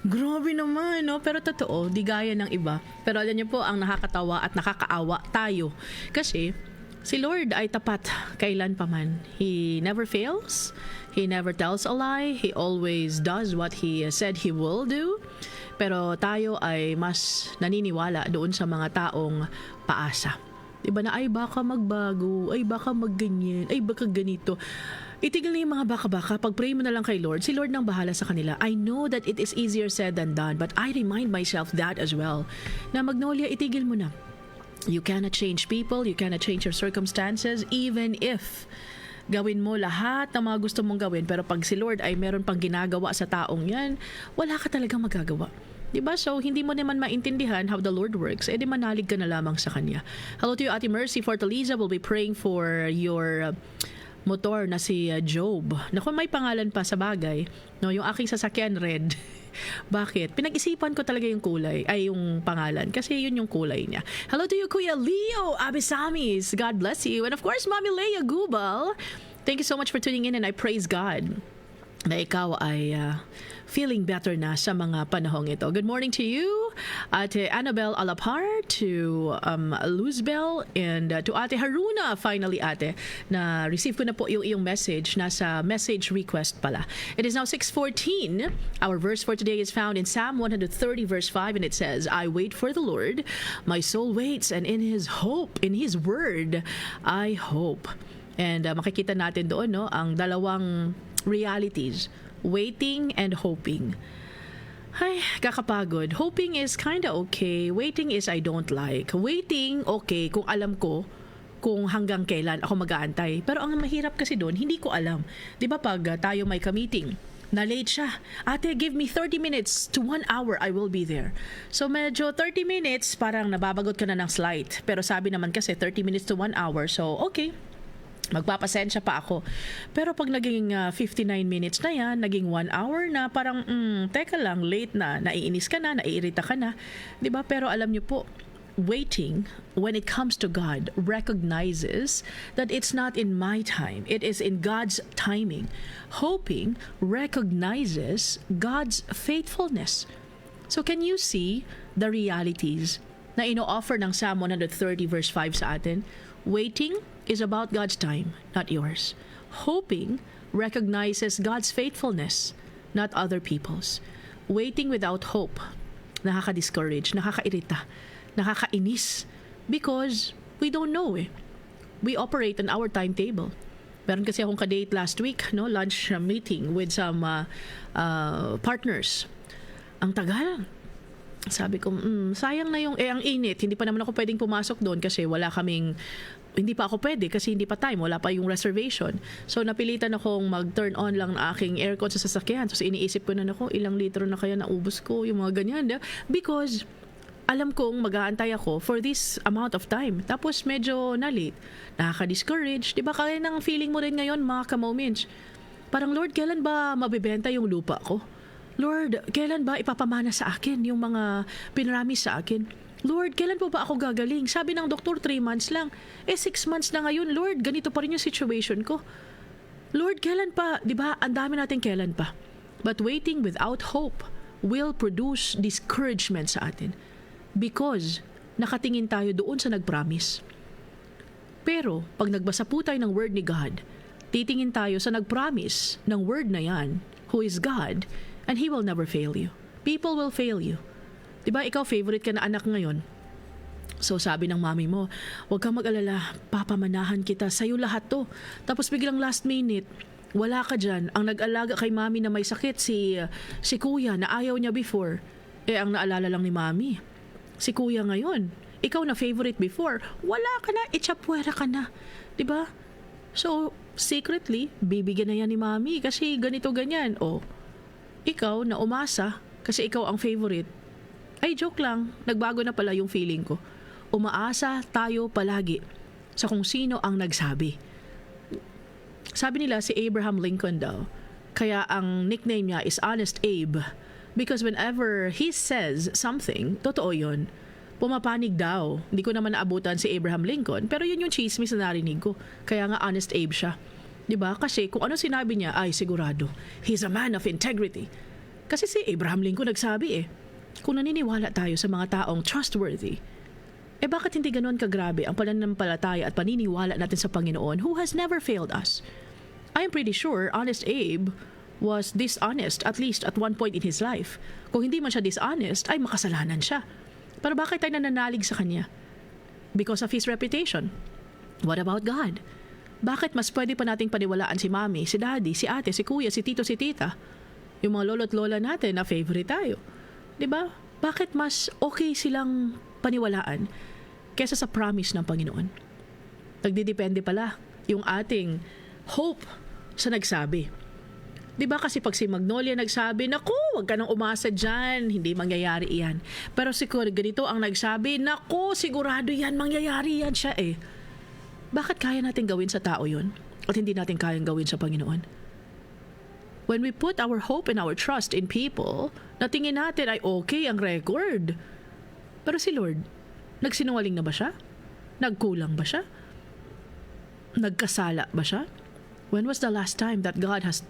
Speaker 1: Grabe naman, no? Pero totoo, di gaya ng iba. Pero alam niyo po, ang nakakatawa at nakakaawa tayo. Kasi, si Lord ay tapat kailan pa man. He never fails. He never tells a lie. He always does what He said He will do. Pero tayo ay mas naniniwala doon sa mga taong paasa. Diba na, ay baka magbago, ay baka magganyan, ay baka ganito. Itigil na yung mga baka-baka. Pag-pray mo na lang kay Lord, si Lord nang bahala sa kanila. I know that it is easier said than done, but I remind myself that as well. Na Magnolia, itigil mo na. You cannot change people, you cannot change your circumstances, even if gawin mo lahat ng mga gusto mong gawin. Pero pag si Lord ay meron pang ginagawa sa taong yan, wala ka talagang magagawa. Diba? So, hindi mo naman maintindihan how the Lord works. Eh, di manalig ka na lamang sa Kanya. Hello to you, Ate Mercy Fortaleza. We'll be praying for your motor na si Job. Naku, may pangalan pa sa bagay. No, yung aking sasakyan, red. Bakit? Pinag-isipan ko talaga yung kulay, ay yung pangalan. Kasi yun yung kulay niya. Hello to you, Kuya Leo Abisamis. God bless you. And of course, Mami Leia Gubal. Thank you so much for tuning in and I praise God na ikaw ay feeling better na sa mga panahong ito. Good morning to you, Ate Annabelle Alapar, to Luzbel, and to Ate Haruna, finally ate, na receive ko na po yung iyong message, nasa message request pala. It is now 6:14. Our verse for today is found in Psalm 130 verse 5, and it says, I wait for the Lord, my soul waits, and in His hope, in His word, I hope. And makikita natin doon, no, ang dalawang realities, waiting and hoping. Ay, kakapagod. Hoping is kinda okay. Waiting is I don't like. Waiting, okay, kung alam ko kung hanggang kailan ako mag-aantay. Pero ang mahirap kasi doon, hindi ko alam. Di ba pag tayo may ka-meeting, na late siya. Ate, give me 30 minutes to 1 hour, I will be there. So medyo 30 minutes, parang nababagot ka na ng slight. Pero sabi naman kasi 30 minutes to 1 hour, so okay. Magpapasensya pa ako. Pero pag naging 59 minutes na yan, naging 1 hour na, parang, teka lang, late na, naiinis ka na, naiirita ka na. Diba? Pero alam niyo po, waiting, when it comes to God, recognizes that it's not in my time, it is in God's timing. Hoping recognizes God's faithfulness. So can you see the realities na ino-offer ng Psalm 130 verse 5 sa atin? Waiting is about God's time, not yours. Hoping recognizes God's faithfulness, not other people's. Waiting without hope, nakaka-discourage, nakakairita, nakakainis, because we don't know eh. We operate on our timetable. Meron kasi akong ka-date last week, no, lunch meeting with some partners. Ang tagal. Sabi ko, sayang na yung, ang init. Hindi pa naman ako pwedeng pumasok doon kasi hindi pa ako pwede kasi hindi pa time, wala pa yung reservation. So napilitan akong mag-turn on lang ng aking aircon sa sasakyan. So iniisip ko na, ilang litro na kaya naubos ko, yung mga ganyan. Because alam kong mag-aantay ako for this amount of time. Tapos medyo na-late. Nakaka-discourage. Diba kaya ng feeling mo rin ngayon, mga ka-moments? Parang, Lord, kailan ba mabibenta yung lupa ko? Lord, kailan ba ipapamana sa akin yung mga pinramis sa akin? Lord, kailan po ba ako gagaling? Sabi ng doktor, 3 months lang. 6 months na ngayon, Lord, ganito pa rin yung situation ko. Lord, kailan pa? Diba, ang dami natin kailan pa. But waiting without hope will produce discouragement sa atin. Because nakatingin tayo doon sa nag-promise. Pero, pag nagbasa po tayo ng word ni God, titingin tayo sa nag-promise ng word na yan, who is God, and He will never fail you. People will fail you. Diba, ikaw favorite ka na anak ngayon? So sabi ng mami mo, huwag kang mag-alala, papamanahan kita, sa'yo lahat to. Tapos biglang last minute, wala ka dyan. Ang nag-alaga kay mami na may sakit, si kuya na ayaw niya before. Ang naalala lang ni mami, si kuya ngayon. Ikaw na favorite before, wala ka na, itchapwera ka na. Diba? So, secretly, bibigyan na yan ni mami kasi ganito ganyan. O, ikaw na umasa kasi ikaw ang favorite. Ay, joke lang, nagbago na pala yung feeling ko. Umaasa tayo palagi sa kung sino ang nagsabi. Sabi nila si Abraham Lincoln daw, kaya ang nickname niya is Honest Abe because whenever he says something, totoo yun. Pumapanig daw. Hindi ko naman naabutan si Abraham Lincoln, pero yun yung chismis na narinig ko. Kaya nga Honest Abe siya. Diba? Kasi kung ano sinabi niya, ay sigurado, he's a man of integrity. Kasi si Abraham Lincoln nagsabi kung naniniwala tayo sa mga taong trustworthy, bakit hindi ganoon kagrabe ang pananampalataya at paniniwala natin sa Panginoon who has never failed us? I am pretty sure Honest Abe was dishonest at least at one point in his life. Kung hindi man siya dishonest, ay makasalanan siya. Pero bakit tayo nananalig sa kanya? Because of his reputation. What about God? Bakit mas pwede pa nating paniwalaan si mami, si daddy, si ate, si kuya, si tito, si tita? Yung mga lolo't lola natin na favorite tayo. Diba? Bakit mas okay silang paniwalaan kesa sa promise ng Panginoon? Nagdidepende pala yung ating hope sa nagsabi. Diba kasi pag si Magnolia nagsabi, naku, wag ka nang umasa dyan, hindi mangyayari iyan. Pero si ganito ang nagsabi, naku, sigurado yan, mangyayari yan siya Bakit kaya natin gawin sa tao yun at hindi natin kayang gawin sa Panginoon? When we put our hope and our trust in people, natingin natin ay okay ang record. Pero si Lord, nagsinungaling na ba siya? Nagkulang ba siya? Nagkasala ba siya? When was the last time that God has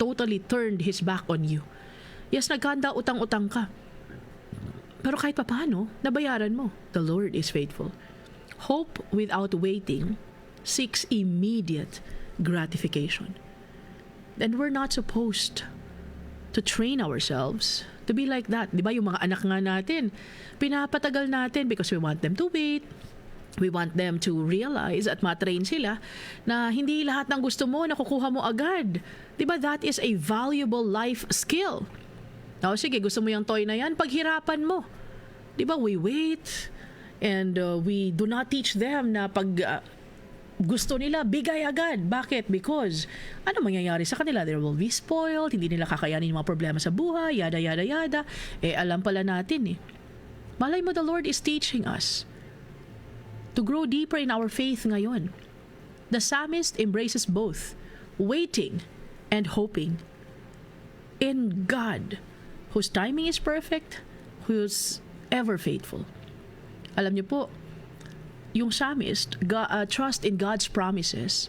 Speaker 1: totally turned His back on you? Yes, nagkanda utang-utang ka. Pero kahit papaano, nabayaran mo. The Lord is faithful. Hope without waiting seeks immediate gratification. And we're not supposed to train ourselves to be like that. Di ba yung mga anak nga natin, pinapatagal natin because we want them to wait. We want them to realize at matrain sila na hindi lahat ng gusto mo nakukuha mo agad. Di ba that is a valuable life skill? Now, sige, gusto mo yung toy na yan, paghirapan mo. Di ba we wait and we do not teach them na pag gusto nila, bigay agad. Bakit? Because, ano mangyayari sa kanila? They will be spoiled, hindi nila kakayanin yung mga problema sa buhay, yada, yada, yada. Alam pala natin Malay mo, the Lord is teaching us to grow deeper in our faith ngayon. The psalmist embraces both, waiting and hoping in God, whose timing is perfect, who's ever faithful. Alam niyo po, yung psalmist, trust in God's promises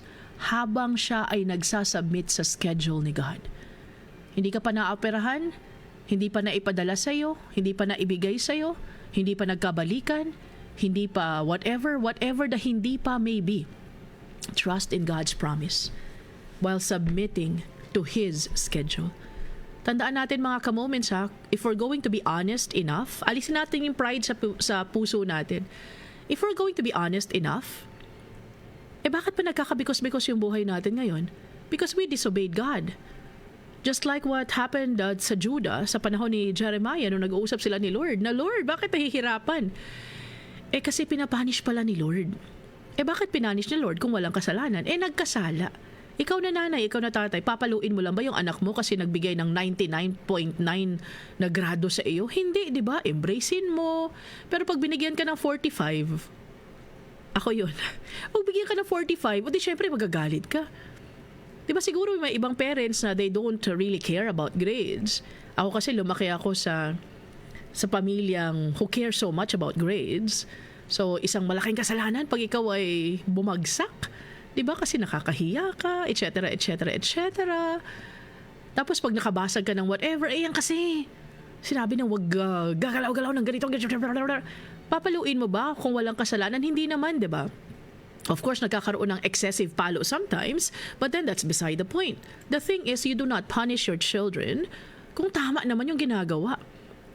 Speaker 1: habang siya ay nagsasubmit sa schedule ni God. Hindi ka pa naoperahan, hindi pa naipadala sa'yo, hindi pa naibigay sa'yo, hindi pa nagkabalikan, hindi pa whatever the hindi pa may be. Trust in God's promise while submitting to His schedule. Tandaan natin mga ka-moments if we're going to be honest enough, alisin natin yung pride sa puso natin. If we're going to be honest enough, bakit pa nagkakabikos-bikos yung buhay natin ngayon? Because we disobeyed God. Just like what happened sa Judah sa panahon ni Jeremiah nung nag-uusap sila ni Lord, na Lord, bakit nahihirapan? Kasi pinapanish pala ni Lord. Bakit pinanish ni Lord kung walang kasalanan? Nagkasala. Ikaw na nanay, ikaw na tatay, papaluin mo lang ba yung anak mo kasi nagbigay ng 99.9 na grado sa iyo? Hindi, di ba? Embracein mo. Pero pag binigyan ka ng 45, ako yun. Pag bigyan ka ng 45, di syempre magagalit ka. Di ba siguro may ibang parents na they don't really care about grades. Ako kasi lumaki ako sa pamilyang who care so much about grades. So, isang malaking kasalanan pag ikaw ay bumagsak. Diba? Kasi nakakahiya ka, etc., etc., etc. Tapos pag nakabasag ka ng whatever, yan kasi. Sinabi na wag gagalaw-galaw ng ganito. Papaluin mo ba kung walang kasalanan? Hindi naman, di ba? Of course, nagkakaroon ng excessive palo sometimes, but then that's beside the point. The thing is, you do not punish your children kung tama naman yung ginagawa.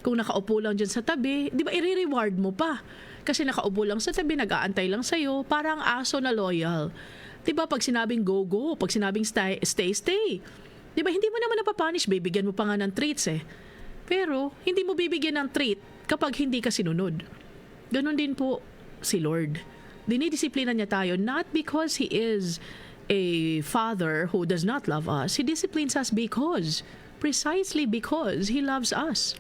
Speaker 1: Kung nakaupo lang dyan sa tabi, di ba i-reward mo pa? Kasi nakaupo lang sa tabi, nag-aantay lang sa'yo, parang aso na loyal. Di ba pag sinabing go, pag sinabing stay. Di ba hindi mo naman napapunish, bibigyan mo pa nga ng treats eh. Pero hindi mo bibigyan ng treat kapag hindi ka sinunod. Ganon din po si Lord. Dinidisiplina niya tayo not because He is a father who does not love us. He disciplines us precisely because He loves us.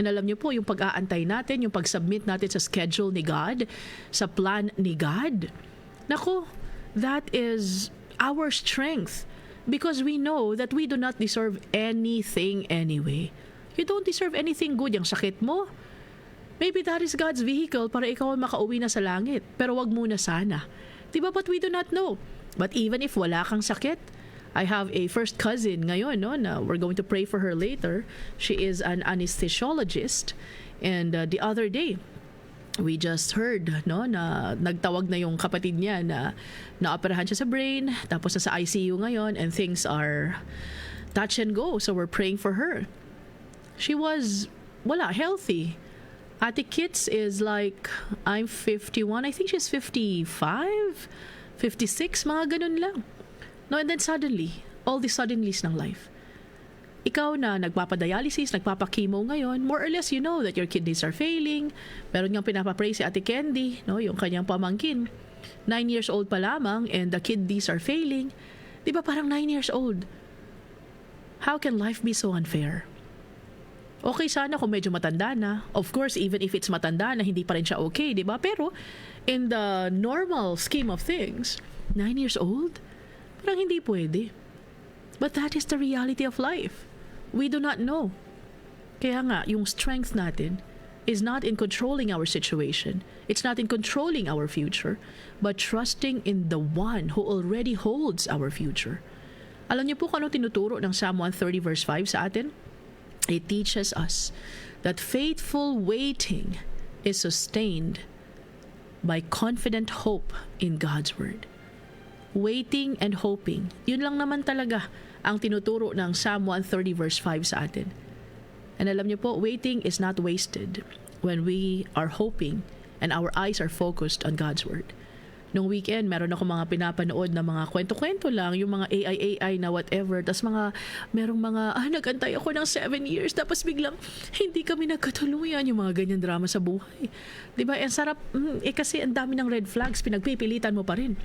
Speaker 1: And alam niyo po, yung pag-aantay natin, yung pag-submit natin sa schedule ni God, sa plan ni God, naku, that is our strength because we know that we do not deserve anything anyway. You don't deserve anything good. Yung sakit mo, maybe that is God's vehicle para ikaw ay makauwi na sa langit. Pero wag muna sana. Diba? But we do not know. But even if wala kang sakit, I have a first cousin ngayon, no? Na we're going to pray for her later. She is an anesthesiologist. And the other day, we just heard, no, na nagtawag na yung kapatid niya na naoperahan siya sa brain, tapos sa ICU ngayon, and things are touch and go. So we're praying for her. She was, healthy. Ate Kits is like, I'm 51. I think she's 55, 56, mga ganun lang. No, and then suddenly, all the suddenlies ng life. Ikaw na nagpapadialysis, nagpapakimo ngayon, more or less you know that your kidneys are failing. Meron niyang pinapapray si Ate Candy, no, yung kanyang pamangkin. 9 years old pa lamang and the kidneys are failing. Di ba parang 9 years old? How can life be so unfair? Okay sana kung medyo matanda na. Of course, even if it's matanda na, hindi pa rin siya okay, di ba? Pero in the normal scheme of things, 9 years old? Parang hindi pwede. But that is the reality of life. We do not know. Kaya nga, yung strength natin is not in controlling our situation. It's not in controlling our future, but trusting in the one who already holds our future. Alam niyo po kung ano tinuturo ng Psalm 130 verse 5 sa atin? It teaches us that faithful waiting is sustained by confident hope in God's Word. Waiting and hoping, yun lang naman talaga ang tinuturo ng Psalm 130 verse 5 sa atin. And alam niyo po, waiting is not wasted when we are hoping and our eyes are focused on God's Word. Nung weekend, meron ako mga pinapanood na mga kwento-kwento lang, yung mga AI na whatever. Tapos merong mga, nagantay ako ng 7 years, tapos biglang hindi kami nagkatuluyan, yung mga ganyan drama sa buhay. Diba? Ang sarap, kasi ang dami ng red flags, pinagpipilitan mo pa rin.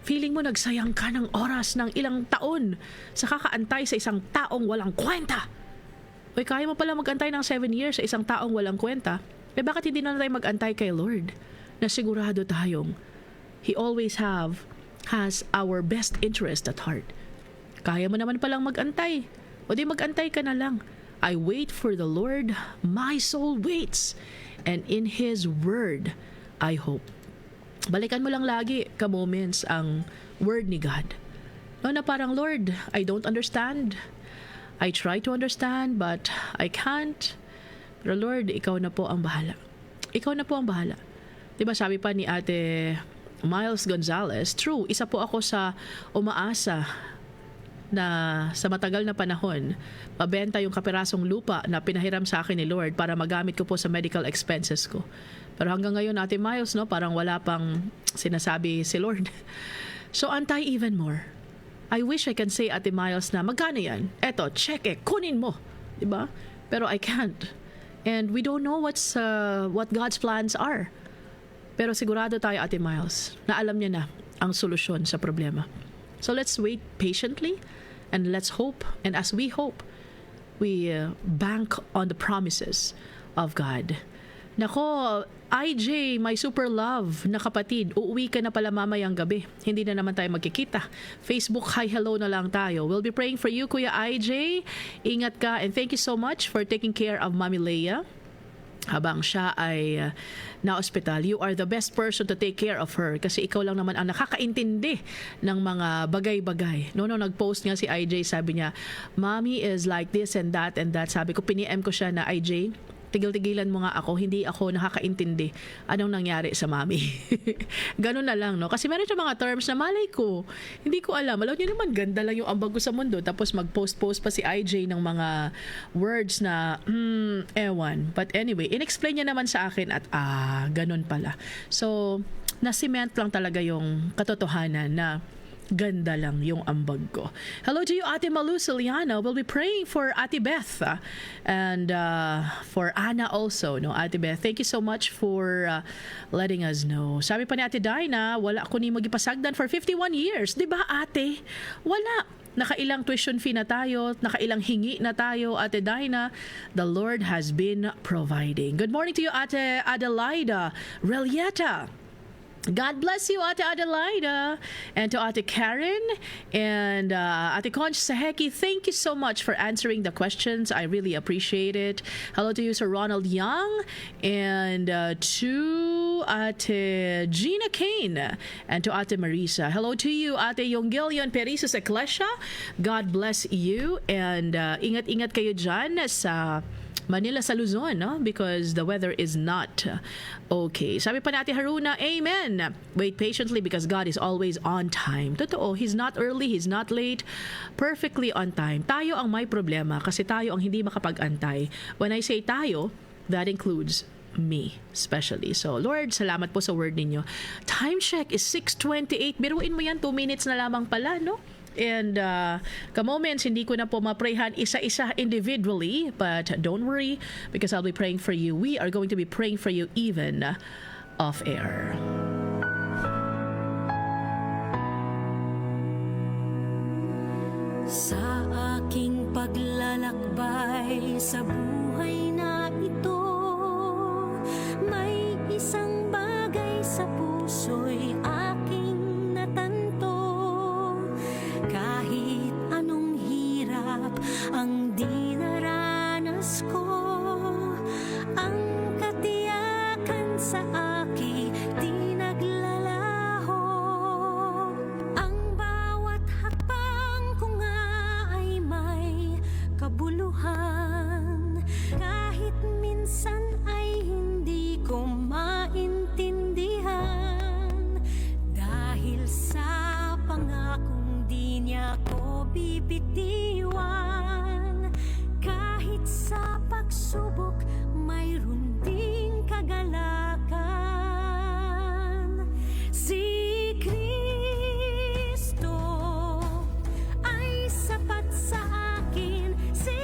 Speaker 1: Feeling mo nagsayang ka ng oras ng ilang taon sa kakaantay sa isang taong walang kwenta. Uy, kaya mo pala magantay ng 7 years sa isang taong walang kwenta, bakit hindi na tayo magantay kay Lord? Na sigurado tayong He always has our best interest at heart. Kaya mo naman palang magantay. O di magantay ka na lang. I wait for the Lord, my soul waits, and in His word, I hope. Balikan mo lang lagi, ka-moments, ang word ni God. No, na parang, Lord, I don't understand. I try to understand, but I can't. Pero Lord, Ikaw na po ang bahala. Ikaw na po ang bahala. Diba sabi pa ni Ate Miles Gonzalez, true, isa po ako sa umaasa na sa matagal na panahon, mabenta yung kapirasong lupa na pinahiram sa akin ni Lord para magamit ko po sa medical expenses ko. Pero hanggang ngayon, Ate Miles, no, parang wala pang sinasabi si Lord. So, antay even more. I wish I can say, Ate Miles, na magkano yan? Eto, check kunin mo. Diba? Pero I can't. And we don't know what God's plans are. Pero sigurado tayo, Ate Miles, na alam niya na ang solusyon sa problema. So let's wait patiently and let's hope. And as we hope, we bank on the promises of God. Nako, IJ, my super love na kapatid, uuwi ka na pala mamayang gabi. Hindi na naman tayo magkikita. Facebook, hi, hello na lang tayo. We'll be praying for you, Kuya IJ. Ingat ka and thank you so much for taking care of Mami Leia. habang siya ay na-ospital, you are the best person to take care of her kasi ikaw lang naman ang nakakaintindi ng mga bagay-bagay. No, nag-post nga si IJ, sabi niya, "Mommy is like this and that and that." Sabi ko, piniem ko siya na, IJ, tigil-tigilan mo nga ako, hindi ako nakakaintindi anong nangyari sa mami. Ganun na lang, no? Kasi meron siya mga terms na malay ko, hindi ko alam. Alam niyo naman, ganda lang yung ambag ko sa mundo. Tapos mag-post-post pa si IJ ng mga words na, ewan. But anyway, inexplain niya naman sa akin at, ganun pala. So, na-cement lang talaga yung katotohanan na ganda lang yung ambag ko. Hello to you, Ate Malu Siliano. We'll be praying for Ate Beth and for Anna also. No, Ate Beth, thank you so much for letting us know. Sabi pa ni Ate Dinah, wala ako ni magipasagdan for 51 years. Diba, ate? Wala. Nakailang tuition fee na tayo, nakailang hingi na tayo, Ate Dinah. The Lord has been providing. Good morning to you, Ate Adelaida Relieta. God bless you, Ate Adelaida, and to Ate Karen and Ate Conch Saheki. Thank you so much for answering the questions. I really appreciate it. Hello to you, Sir Ronald Young, and to Ate Gina Kane, and to Ate Marisa. Hello to you, Ate Yonggilion Perisos Ecclesia. God bless you, and ingat-ingat kayo dyan sa Manila, sa Luzon, no? Because the weather is not okay. Sabi pa natin Haruna, amen. Wait patiently because God is always on time. Totoo, He's not early, He's not late. Perfectly on time. Tayo ang may problema kasi tayo ang hindi makapag-antay. When I say tayo, that includes me especially. So Lord, salamat po sa word ninyo. Time check is 6:28. Biruin mo yan, 2 minutes na lamang pala, no? And ka-moments, hindi ko na po maprayhan isa-isa individually, but don't worry because I'll be praying for you. We are going to be praying for you even off air.
Speaker 3: Sa aking paglalakbay sa buhay na ito, may isang bagay sa puso'y aking natanto. Kahit anong hirap ang dinaranas ko, ang katiyakan sa akin di naglalaho. Ang bawat hakbang ko nga ay may kabuluhan, kahit minsan ay hindi ko maintindihan. Dahil sa pangakong di niya ko bibitiwan, kahit sa pagsubok mayroon ding kagalakan. Si Kristo ay sapat sa akin. Si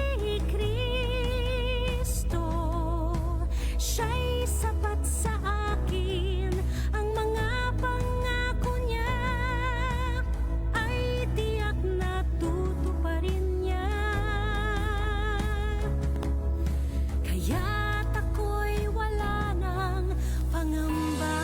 Speaker 3: Kristo, siya'y sapat sa akin. Ang mga pangako niya ay tiyak na tutuparin niya. Kaya't ako'y wala ng pangamba.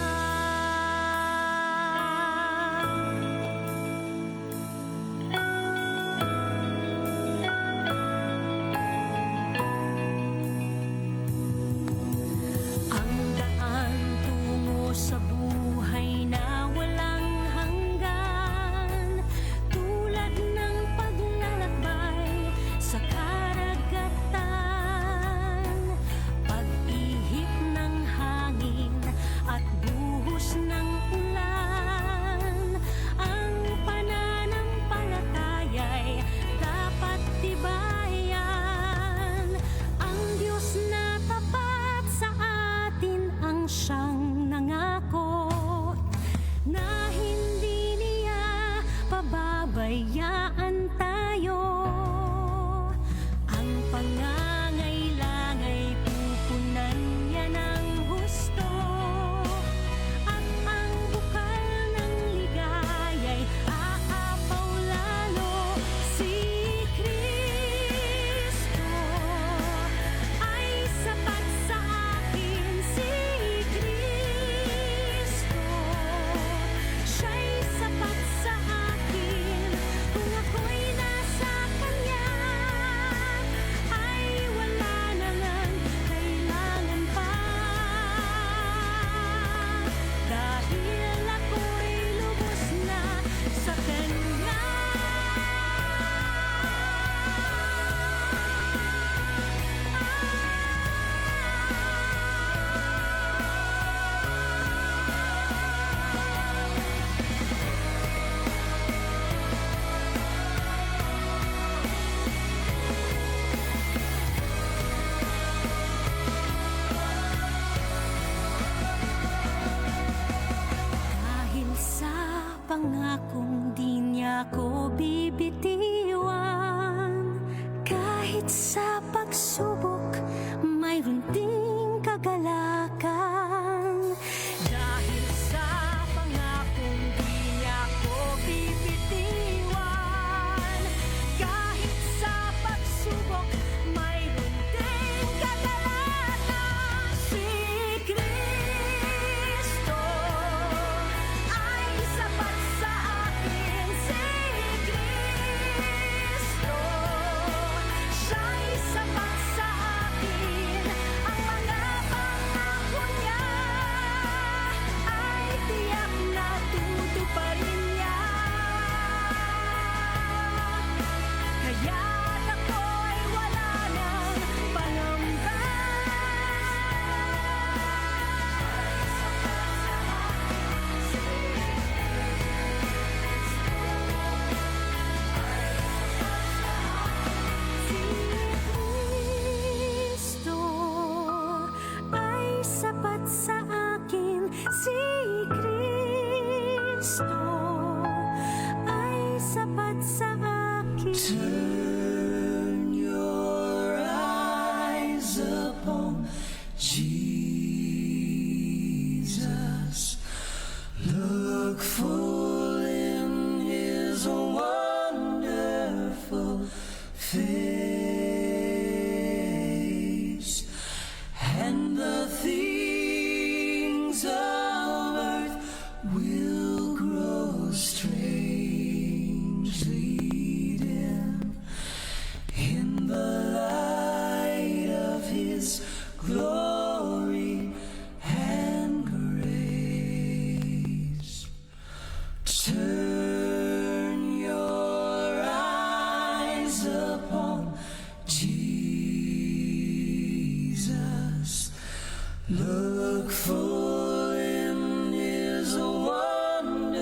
Speaker 2: look full in His wonderful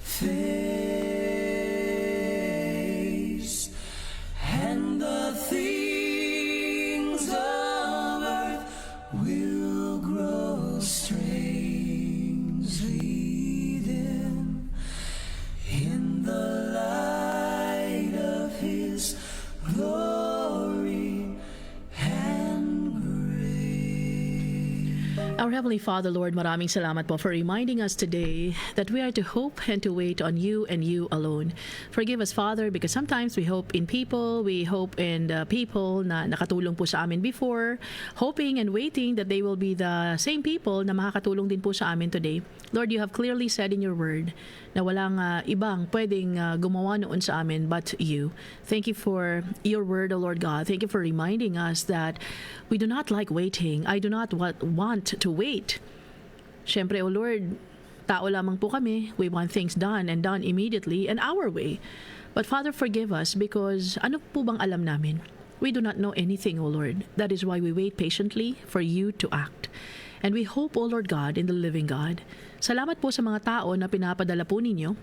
Speaker 2: face, and the things of earth will grow strangely dim in the light of His glory and grace.
Speaker 1: Our Heavenly Father, Lord, maraming salamat po for reminding us today that we are to hope and to wait on you and you alone. Forgive us, Father, because sometimes we hope in people, we hope in the people na nakatulong po sa amin before, hoping and waiting that they will be the same people na makakatulong din po sa amin today. Lord, you have clearly said in your word na walang ibang pwedeng gumawa noon sa amin but you. Thank you for your word, O Lord God. Thank you for reminding us that we do not like waiting. I do not want to wait. Siyempre, O Lord, tao lamang po kami. We want things done and done immediately and our way. But Father, forgive us because ano po bang alam namin? We do not know anything, O Lord. That is why we wait patiently for you to act. And we hope, O Lord God, in the living God. Salamat po sa mga tao na pinapadala po ninyo,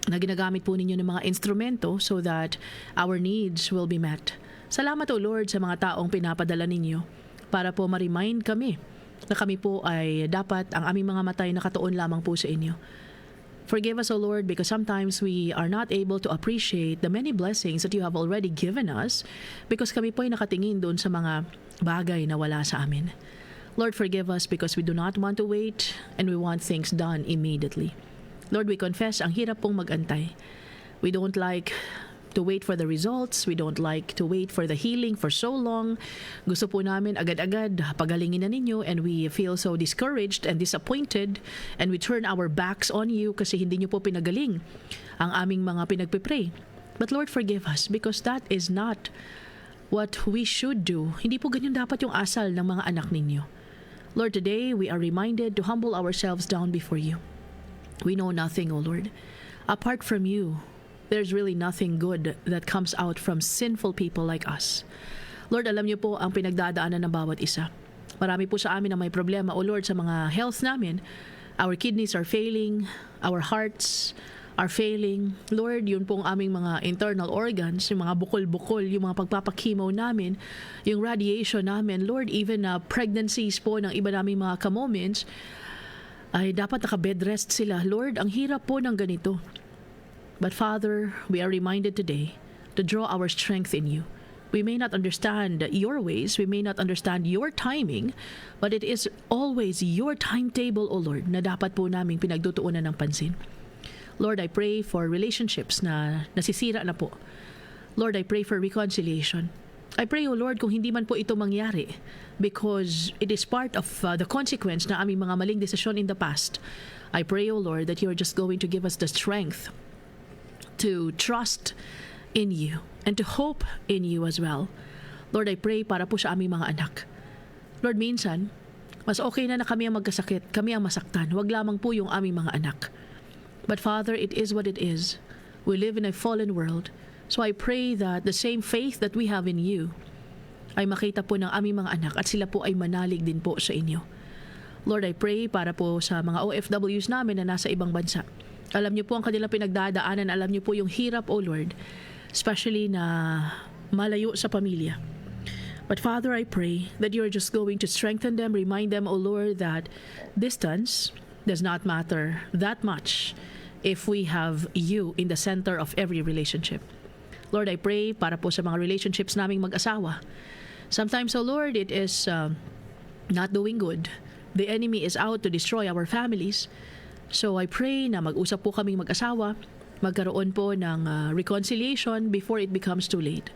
Speaker 1: na ginagamit po ninyo ng mga instrumento so that our needs will be met. Salamat, O Lord, sa mga taong pinapadala ninyo para po ma-remind kami na kami po ay dapat ang aming mga matay nakatuon lamang po sa inyo. Forgive us, O Lord, because sometimes we are not able to appreciate the many blessings that you have already given us because kami po ay nakatingin doon sa mga bagay na wala sa amin. Lord, forgive us because we do not want to wait and we want things done immediately. Lord, we confess ang hirap pong mag-antay. We don't like to wait for the results. We don't like to wait for the healing for so long. Gusto po namin agad-agad pagalingin na ninyo and we feel so discouraged and disappointed and we turn our backs on you kasi hindi nyo po pinagaling ang aming mga pinagpipray. But Lord, forgive us because that is not what we should do. Hindi po ganyan dapat yung asal ng mga anak ninyo. Lord, today we are reminded to humble ourselves down before you. We know nothing, O Lord. Apart from you, there's really nothing good that comes out from sinful people like us. Lord, alam niyo po ang pinagdadaanan ng bawat isa. Marami po sa amin ang may problema, O Lord, sa mga health namin. Our kidneys are failing, our hearts are failing. Lord, yun pong aming mga internal organs, yung mga bukol-bukol, yung mga pagpapakimo namin, yung radiation namin. Lord, even pregnancies po ng iba naming mga kamoments, ay dapat naka-bed rest sila. Lord, ang hirap po ng ganito. But Father, we are reminded today to draw our strength in you. We may not understand your ways, we may not understand your timing, but it is always your timetable, O Lord, na dapat po naming pinagtutuunan ng pansin. Lord, I pray for relationships na nasisira na po. Lord, I pray for reconciliation. I pray, O Lord, kung hindi man po ito mangyari because it is part of the consequence na aming mga maling desisyon in the past. I pray, O Lord, that you are just going to give us the strength to trust in you and to hope in you as well. Lord, I pray para po sa aming mga anak. Lord, minsan, mas okay na kami ang magkasakit, kami ang masaktan. Huwag lamang po yung aming mga anak. But Father, it is what it is. We live in a fallen world. So I pray that the same faith that we have in you ay makita po ng aming mga anak at sila po ay manalig din po sa inyo. Lord, I pray para po sa mga OFWs namin na nasa ibang bansa. Alam niyo po ang kanilang pinagdadaanan. Alam niyo po yung hirap, O Lord, especially na malayo sa pamilya. But Father, I pray that you are just going to strengthen them, remind them, O Lord, that distance does not matter that much if we have you in the center of every relationship. Lord, I pray para po sa mga relationships naming mag-asawa. Sometimes, O Lord, it is not doing good. The enemy is out to destroy our families. So I pray na mag-usap po kaming mag-asawa, magkaroon po ng reconciliation before it becomes too late.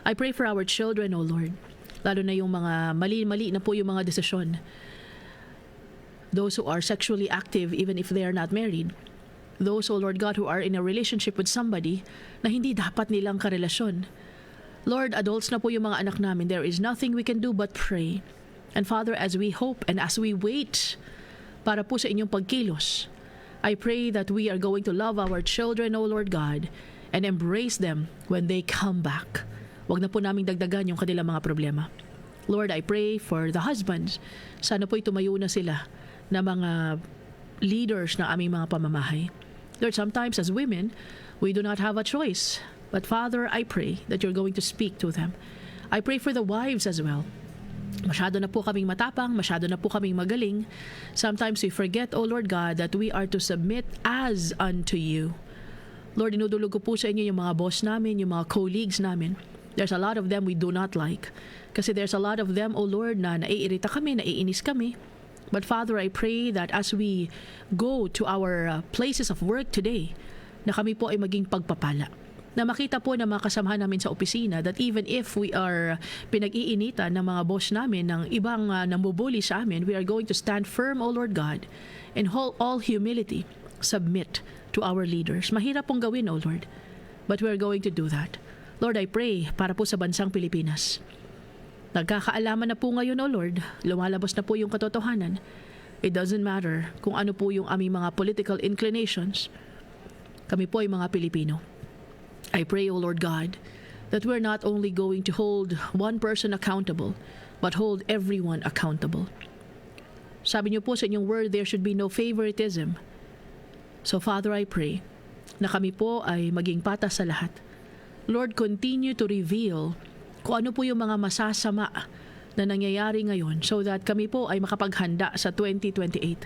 Speaker 1: I pray for our children, O Lord, lalo na yung mga mali-mali na po yung mga desisyon. Those who are sexually active even if they are not married. Those, O Lord God, who are in a relationship with somebody na hindi dapat nilang karelasyon. Lord, adults na po yung mga anak namin. There is nothing we can do but pray. And Father, as we hope and as we wait para po sa inyong pagkilos, I pray that we are going to love our children, O Lord God, and embrace them when they come back. Huwag na po naming dagdagan yung kanilang mga problema. Lord, I pray for the husbands. Sana po'y tumayo na sila na mga leaders ng aming mga pamamahay. Lord, sometimes as women, we do not have a choice. But Father, I pray that you're going to speak to them. I pray for the wives as well. Masyado na po kaming matapang, masyado na po kaming magaling. Sometimes we forget, O Lord God, that we are to submit as unto you. Lord, inudulog ko po sa inyo yung mga boss namin, yung mga colleagues namin. There's a lot of them we do not like. Kasi there's a lot of them, O Lord, na naiirita kami, naiinis kami. But Father, I pray that as we go to our places of work today, na kami po ay maging pagpapala. Na makita po ng mga kasamahan namin sa opisina that even if we are pinag-iinitan ng mga boss namin, ng ibang namubuli sa amin, we are going to stand firm, O Lord God, and all humility, submit to our leaders. Mahirap pong gawin, O Lord, but we are going to do that. Lord, I pray para po sa bansang Pilipinas. Nagkakaalaman na po ngayon, O Lord, lumalabas na po yung katotohanan. It doesn't matter kung ano po yung aming mga political inclinations. Kami po ay mga Pilipino. I pray, O Lord God, that we're not only going to hold one person accountable, but hold everyone accountable. Sabi niyo po sa inyong word, there should be no favoritism. So Father, I pray na kami po ay maging patas sa lahat. Lord, continue to reveal kung ano po yung mga masasama na nangyayari ngayon so that kami po ay makapaghanda sa 2028.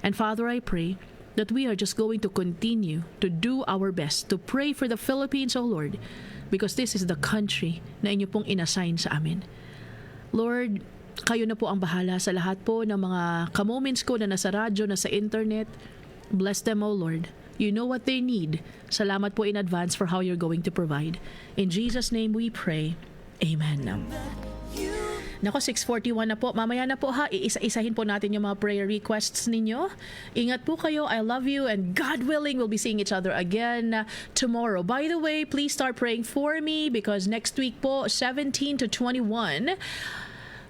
Speaker 1: And Father, I pray that we are just going to continue to do our best to pray for the Philippines, O Lord, because this is the country na inyo pong inassign sa amin. Lord, kayo na po ang bahala sa lahat po ng mga kamoments ko na nasa radyo, nasa internet. Bless them, O Lord. You know what they need. Salamat po in advance for how you're going to provide. In Jesus' name we pray. Amen. Nako, 6:41 na po. Mamaya na po ha, iisa-isahin po natin yung mga prayer requests ninyo. Ingat po kayo. I love you, and God willing, we'll be seeing each other again tomorrow. By the way, please start praying for me because next week po, 17 to 21,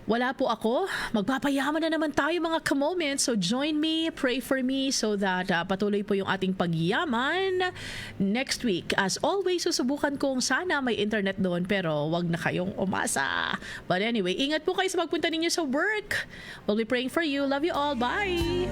Speaker 1: wala po ako. Magpapayaman na naman tayo mga ka-moments. So join me, pray for me so that patuloy po yung ating pagyaman next week. As always, susubukan kong sana may internet doon pero wag na kayong umasa. But anyway, ingat po kayo sa pagpunta ninyo sa work. We'll be praying for you. Love you all. Bye!